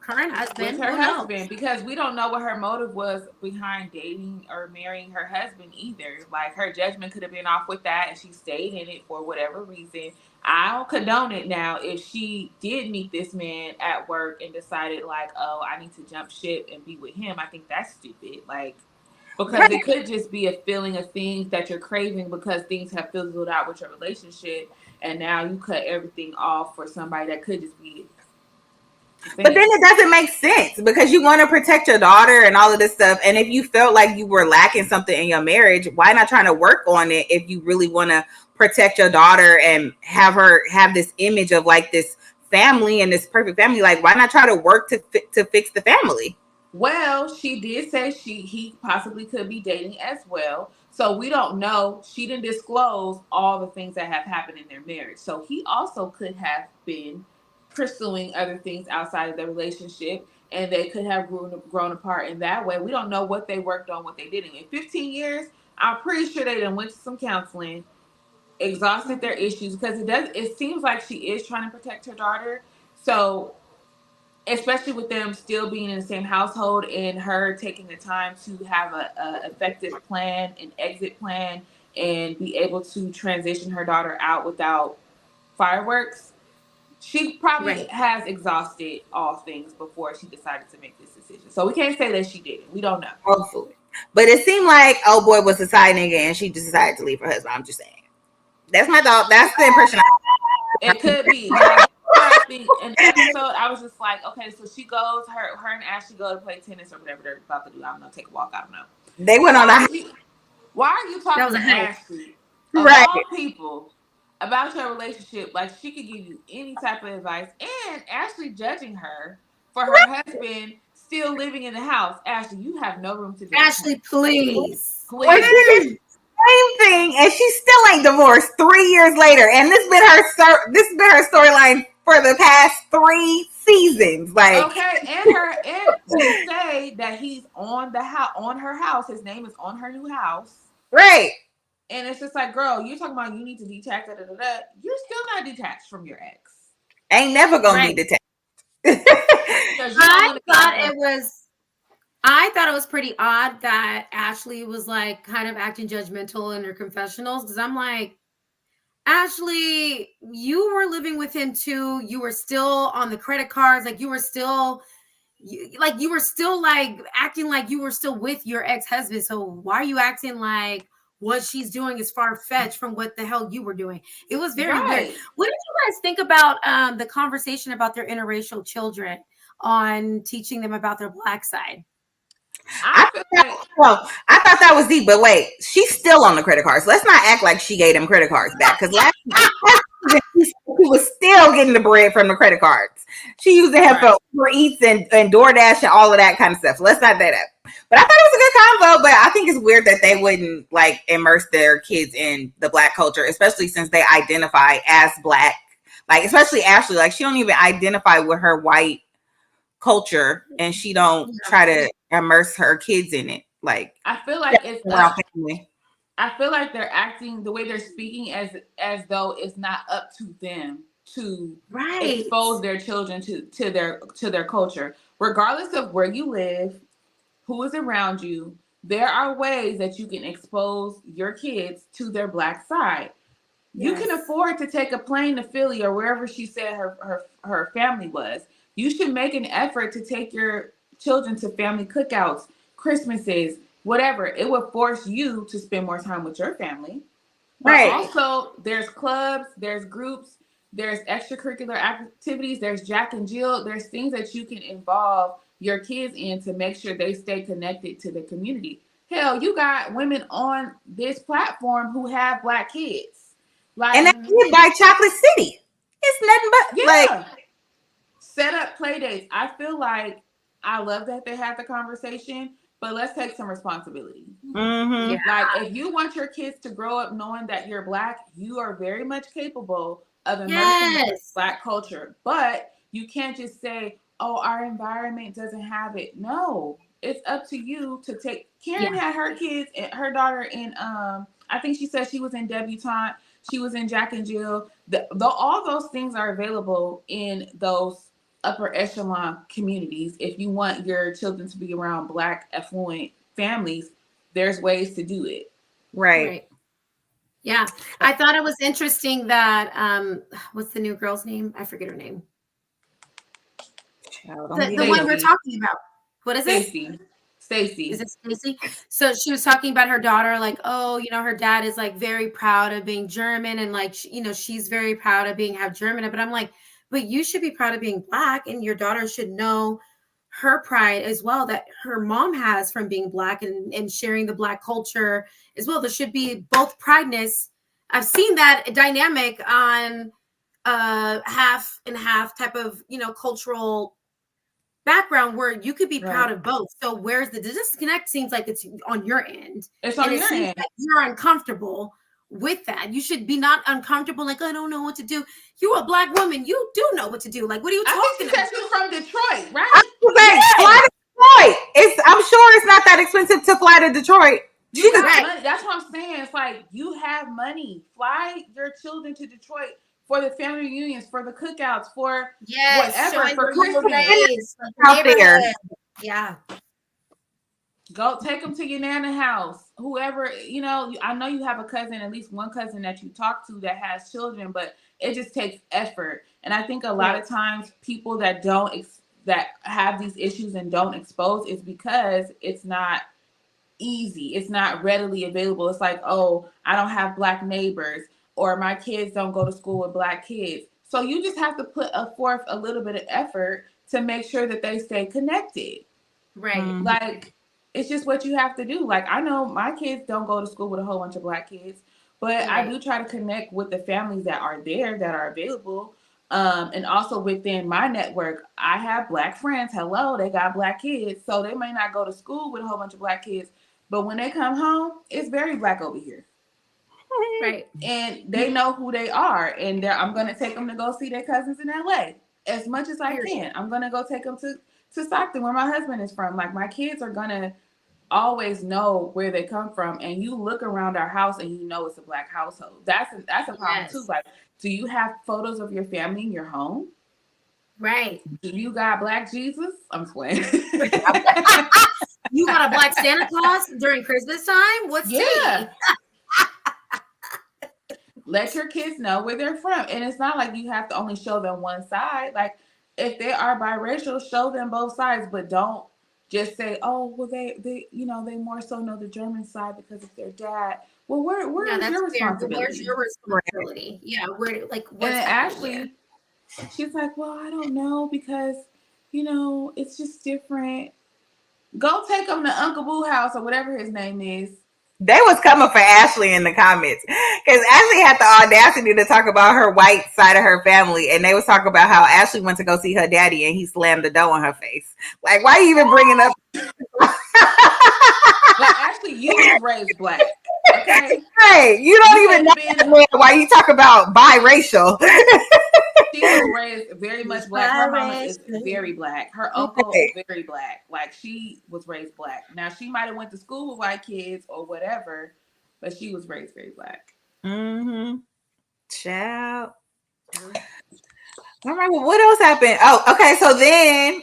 current husband. With her husband, because we don't know what her motive was behind dating or marrying her husband either. Like, her judgment could have been off with that, and she stayed in it for whatever reason. I don't condone it now. If she did meet this man at work and decided, like, oh, I need to jump ship and be with him, I think that's stupid. Like, because it could just be a feeling of things that you're craving because things have fizzled out with your relationship, and now you cut everything off for somebody that could just be. But then it doesn't make sense because you want to protect your daughter and all of this stuff. And if you felt like you were lacking something in your marriage, why not trying to work on it if you really want to protect your daughter and have her have this image of like this family and this perfect family? Like, why not try to work to fix the family? Well, she did say he possibly could be dating as well. So we don't know. She didn't disclose all the things that have happened in their marriage. So he also could have been pursuing other things outside of their relationship, and they could have grown apart in that way. We don't know what they worked on, what they didn't. In 15 years, I'm pretty sure they done went to some counseling, exhausted their issues, because it seems like she is trying to protect her daughter. So especially with them still being in the same household and her taking the time to have a effective plan, an exit plan, and be able to transition her daughter out without fireworks, she probably has exhausted all things before she decided to make this decision. So we can't say that she didn't. We don't know. Hopefully. But it seemed like old boy was a side nigga and she just decided to leave her husband. I'm just saying. That's my thought. That's the impression It could be. Like, I think in the episode, I was just like, okay, so she goes, her and Ashley go to play tennis or whatever they're about to do. I don't know, take a walk. I don't know. They went on Why are you talking to Ashley, of all people, about your relationship? Like, she could give you any type of advice, and Ashley judging her for her husband still living in the house. Ashley, you have no room to do. Ashley, please. Same thing, and she still ain't divorced 3 years later, and this has been her storyline for the past 3 seasons. Like, okay, and to say that he's on her house, his name is on her new house, right? And it's just like, girl, you're talking about you need to detach. You're still not detached from your ex. Ain't never gonna be detached. I thought it was pretty odd that Ashley was like kind of acting judgmental in her confessionals, because I'm like, Ashley, you were living with him too. You were still on the credit cards. Like, you were still acting like you were still with your ex-husband. So why are you acting like what she's doing is far-fetched from what the hell you were doing? It was very weird. What did you guys think about the conversation about their interracial children on teaching them about their Black side? I thought that was deep, but wait, she's still on the credit cards. Let's not act like she gave them credit cards back, because last he was still getting the bread from the credit cards. She used him for Uber Eats and DoorDash and all of that kind of stuff. Let's not say that. But I thought it was a good convo. But I think it's weird that they wouldn't like immerse their kids in the Black culture, especially since they identify as Black. Like, especially Ashley, like, she don't even identify with her white culture, and she don't try to immerse her kids in it. Like, I feel like it's family. I feel like they're acting the way they're speaking as though it's not up to them to expose their children to their culture, regardless of where you live, who is around you. There are ways that you can expose your kids to their Black side. You can afford to take a plane to Philly or wherever she said her family was. You should make an effort to take your children to family cookouts, Christmases, whatever. It will force you to spend more time with your family. But Right. also, there's clubs, there's groups, there's extracurricular activities, there's Jack and Jill, there's things that you can involve your kids in to make sure they stay connected to the community. Hell, you got women on this platform who have Black kids. Like, And that's it by Chocolate City. It's nothing but yeah. like Set up play dates. I feel like I love that they had the conversation, but let's take some responsibility. mm-hmm. Yeah. Like, if you want your kids to grow up knowing that you're Black, you are very much capable of immersing in Black culture. But you can't just say, oh, our environment doesn't have it. No, it's up to you to take. Karen had her kids, her daughter in, I think she said she was in Debutante. She was in Jack and Jill. All those things are available in those upper echelon communities. If you want your children to be around Black affluent families, there's ways to do it. Right. Yeah. I thought it was interesting that what's the new girl's name? I forget her name. The one we're talking about. What is it? Stacey. Is it Stacey? So she was talking about her daughter, like, oh, you know, her dad is like very proud of being German, and like, you know, she's very proud of being half German. But I'm like, but you should be proud of being Black, and your daughter should know her pride as well that her mom has from being Black and sharing the Black culture as well. There should be both prideness. I've seen that dynamic on half and half type of, you know, cultural background where you could be proud of both. So where's the disconnect? Seems like it's on your end. It's on your end. Like you're uncomfortable with that. You should be not uncomfortable. Like, I don't know what to do. You're a Black woman. You do know what to do. Like, what are you talking about? You're from Detroit, right? Fly to Detroit. I'm sure it's not that expensive to fly to Detroit. You got money. That's what I'm saying. It's like, you have money. Fly your children to Detroit for the family reunions, for the cookouts, for whatever, for Christmas. Out there. Yeah. Go take them to your Nana house. Whoever, you know, I know you have a cousin, at least one cousin that you talk to that has children, but it just takes effort. And I think a lot of times people that that have these issues and don't expose is because it's not easy. It's not readily available. It's like, oh, I don't have Black neighbors, or my kids don't go to school with Black kids. So you just have to put forth a little bit of effort to make sure that they stay connected. Right. Like, it's just what you have to do. Like, I know my kids don't go to school with a whole bunch of Black kids, but I do try to connect with the families that are there, that are available. And also within my network, I have Black friends. Hello, they got Black kids. So they may not go to school with a whole bunch of Black kids, but when they come home, it's very Black over here. Right. And they know who they are. And I'm going to take them to go see their cousins in LA as much as I can. I'm going to go take them to Stockton, where my husband is from. Like, my kids are going to always know where they come from. And you look around our house and you know it's a Black household. That's a problem too. Like, do you have photos of your family in your home? Right. Do you got Black Jesus? I'm playing. You got a Black Santa Claus during Christmas time? What's Let your kids know where they're from. And it's not like you have to only show them one side. Like, if they are biracial, show them both sides, but don't just say, oh, well, they you know, they more so know the German side because of their dad. Well, where's your responsibility? Where's your responsibility? Yeah, where, like, what's and Ashley, she's like, well, I don't know, because, you know, it's just different. Go take them to Uncle Boo house or whatever his name is. They was coming for Ashley in the comments, because Ashley had the audacity to talk about her white side of her family, and they was talking about how Ashley went to go see her daddy and he slammed the door in her face. Like, why are you even bringing up? But Ashley, you were raised Black. Okay. Hey, you don't even know why you talk about biracial. She was raised very much Black. Her mama is very Black. Her uncle is very Black. Like, she was raised Black. Now, she might have went to school with white kids or whatever, but she was raised very Black. Mm-hmm. Child. All right. Well, what else happened? Oh, okay. So then,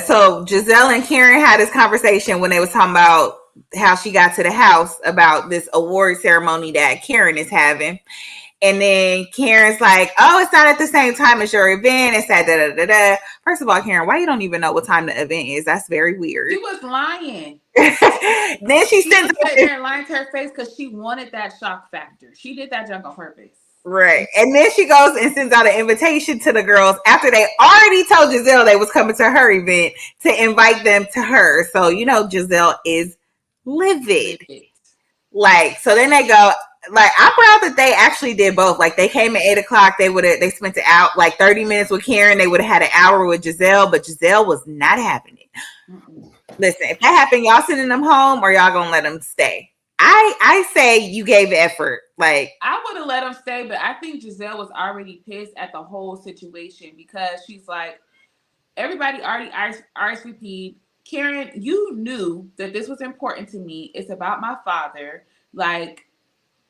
so Giselle and Karen had this conversation when they was talking about how she got to the house about this award ceremony that Karen is having. And then Karen's like, oh, it's not at the same time as your event. It's at da-da-da-da. First of all, Karen, why you don't even know what time the event is? That's very weird. She was lying. Then she was sends sitting there lying to her face because she wanted that shock factor. She did that junk on purpose. Right. And then she goes and sends out an invitation to the girls after they already told Giselle they was coming to her event to invite them to her. So, you know, Giselle is livid. Like, so then they go, like, I'm proud that they actually did both. Like, they came at 8:00. They spent it out like 30 minutes with Karen. They would have had an hour with Giselle, but Giselle was not having it. Mm-mm. Listen, if that happened, y'all sending them home or y'all gonna let them stay? I say you gave effort. Like, I would have let them stay, but I think Giselle was already pissed at the whole situation because she's like, everybody already RSVP'd. Karen, you knew that this was important to me. It's about my father. Like,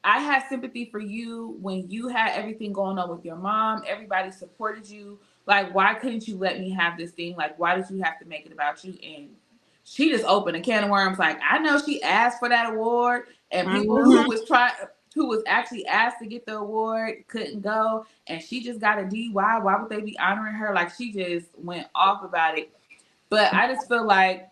I had sympathy for you when you had everything going on with your mom. Everybody supported you. Like, why couldn't you let me have this thing? Like, why did you have to make it about you? And she just opened a can of worms. Like, I know she asked for that award, and people who was actually asked to get the award couldn't go, and she just got a DUI. Why would they be honoring her? Like, she just went off about it. But I just feel like,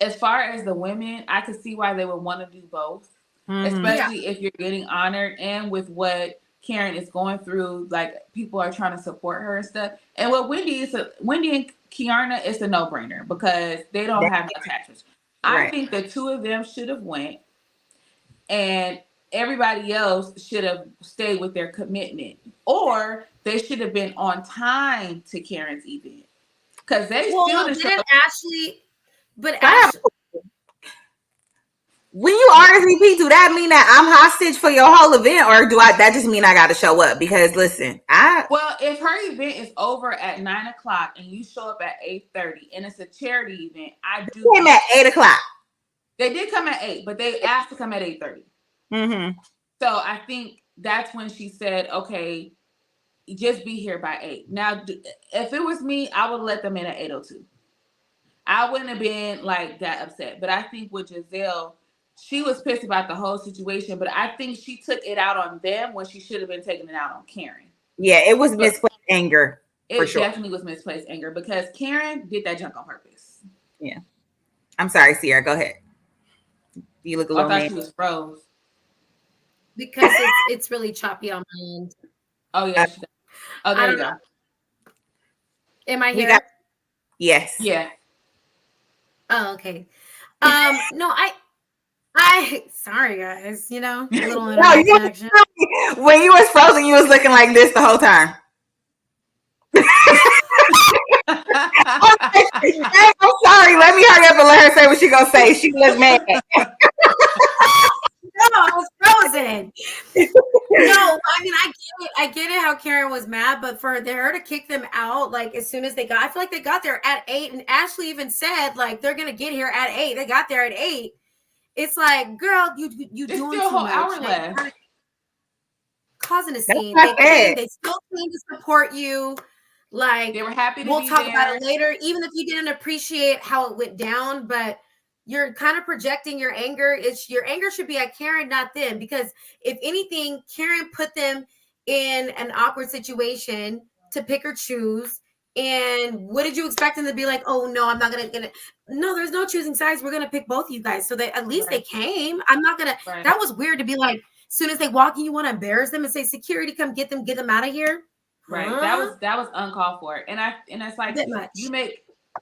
as far as the women, I could see why they would want to do both. Especially if you're getting honored, and with what Karen is going through, like, people are trying to support her and stuff. And what Wendy and Kiana, is a no-brainer because they don't have no attachments. Right. I think the two of them should have went, and everybody else should have stayed with their commitment, or they should have been on time to Karen's event because they still didn't Ashley. But Ashley, when you RSVP, do that mean that I'm hostage for your whole event, or that just mean I got to show up? Because listen, well, if her event is over at 9:00 and you show up at 8:30 and it's a charity event, I do came at 8:00. They did come at 8, but they asked to come at 8:30. Mm-hmm. So I think that's when she said, "Okay, just be here by 8." Now, if it was me, I would let them in at 8:02. I wouldn't have been like that upset. But I think with Giselle, she was pissed about the whole situation, but I think she took it out on them when she should have been taking it out on Karen. Yeah, it was misplaced anger. It definitely was misplaced anger because Karen did that junk on purpose. Yeah. I'm sorry, Sierra. Go ahead. You look a little. I thought she was froze. Because it's really choppy on my end. Oh, yeah. Oh, there you go. Am I here? Yes. Yeah. Oh, okay. No, I sorry guys, you know, a little internet connection. When you was frozen, you was looking like this the whole time. I'm sorry. Let me hurry up and let her say what she gonna say. She was mad. No, I was frozen. No, I mean, I get it how Karen was mad, but for her to kick them out, like, as soon as they got, I feel like they got there at 8, and Ashley even said, like, they're gonna get here at 8. They got there at 8. It's like, girl, you doing still a whole much. hour left. Causing a scene. They still came to support you. Like, they were happy to we'll talk about it later, even if you didn't appreciate how it went down, but you're kind of projecting your anger. Your anger should be at Karen, not them, because if anything, Karen put them in an awkward situation to pick or choose. And what did you expect them to be like? Oh no, I'm not gonna get it. No, there's no choosing sides. We're gonna pick both of you guys. So that at least they came. I'm not gonna. Right. That was weird to be like, as soon as they walk in, you want to embarrass them and say, "Security, come get them out of here." Right. Huh? That was uncalled for. And it's like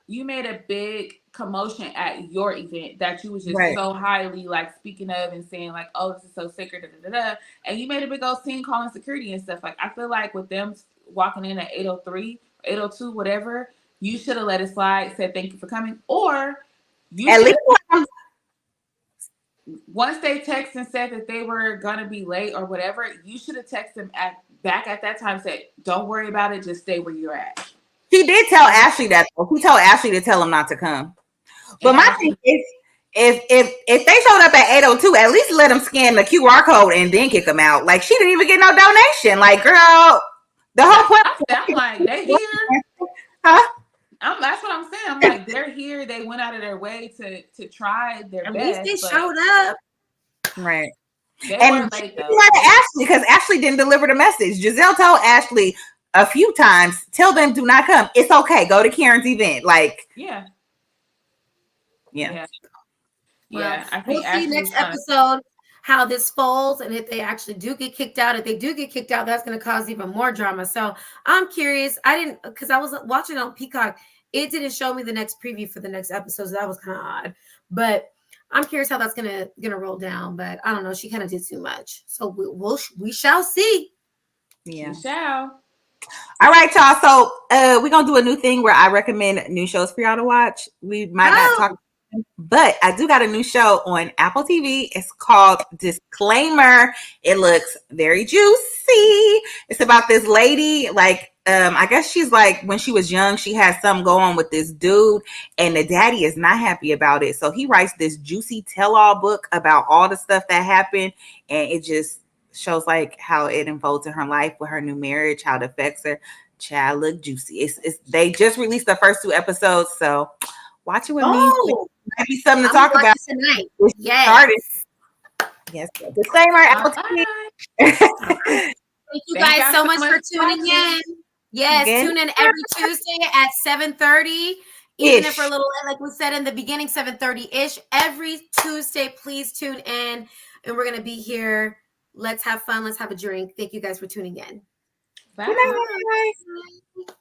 you made a big commotion at your event that you was just so highly like speaking of and saying like, oh, this is so sacred, and you made a big old scene calling security and stuff. Like, I feel like with them walking in at 8:03, 8:02, whatever, you should have let it slide, said thank you for coming, or you at least once they texted and said that they were gonna be late or whatever, you should have texted them back at that time, said, don't worry about it, just stay where you're at. He did tell Ashley that. He told Ashley to tell him not to come. But my thing is, if they showed up at 8:02, at least let them scan the QR code and then kick them out. Like, she didn't even get no donation. Like, girl, the whole point. I'm like, they here? Huh? That's what I'm saying. I'm like, they're here. They went out of their way to try their best. At least they showed up. Right. They And were she late didn't though. lie to Ashley because Ashley didn't deliver the message. Giselle told Ashley a few times, tell them do not come. It's okay. Go to Karen's event. Like, Yeah. yeah. Yeah. Well, Yeah. I we'll think see Ashley was next trying to. episode how this folds, and if they actually do get kicked out. If they do get kicked out, that's going to cause even more drama. So I'm curious. I didn't, because I was watching on Peacock. It didn't show me the next preview for the next episode, so that was kind of odd. But I'm curious how that's gonna roll down. But I don't know. She kind of did too much. So we shall see. Yeah. We shall. All right, y'all. So we're gonna do a new thing where I recommend new shows for y'all to watch. We might not talk, but I do got a new show on Apple TV. It's called Disclaimer. It looks very juicy. It's about this lady, like I guess she's like when she was young, she had something go on with this dude, and the daddy is not happy about it. So he writes this juicy tell-all book about all the stuff that happened, and it just shows like how it unfolds in her life with her new marriage, how it affects her. Child, look juicy. It's they just released the first 2 episodes, so watch it with me. Might be something to talk about tonight. Yes. Started. Yes. Disclaimer. All right. Thank you guys so much for tuning in. Yes, tune in every Tuesday at 7:30. Even if we're a little, like we said in the beginning, 7:30-ish. Every Tuesday, please tune in. And we're going to be here. Let's have fun. Let's have a drink. Thank you guys for tuning in. Bye. Bye.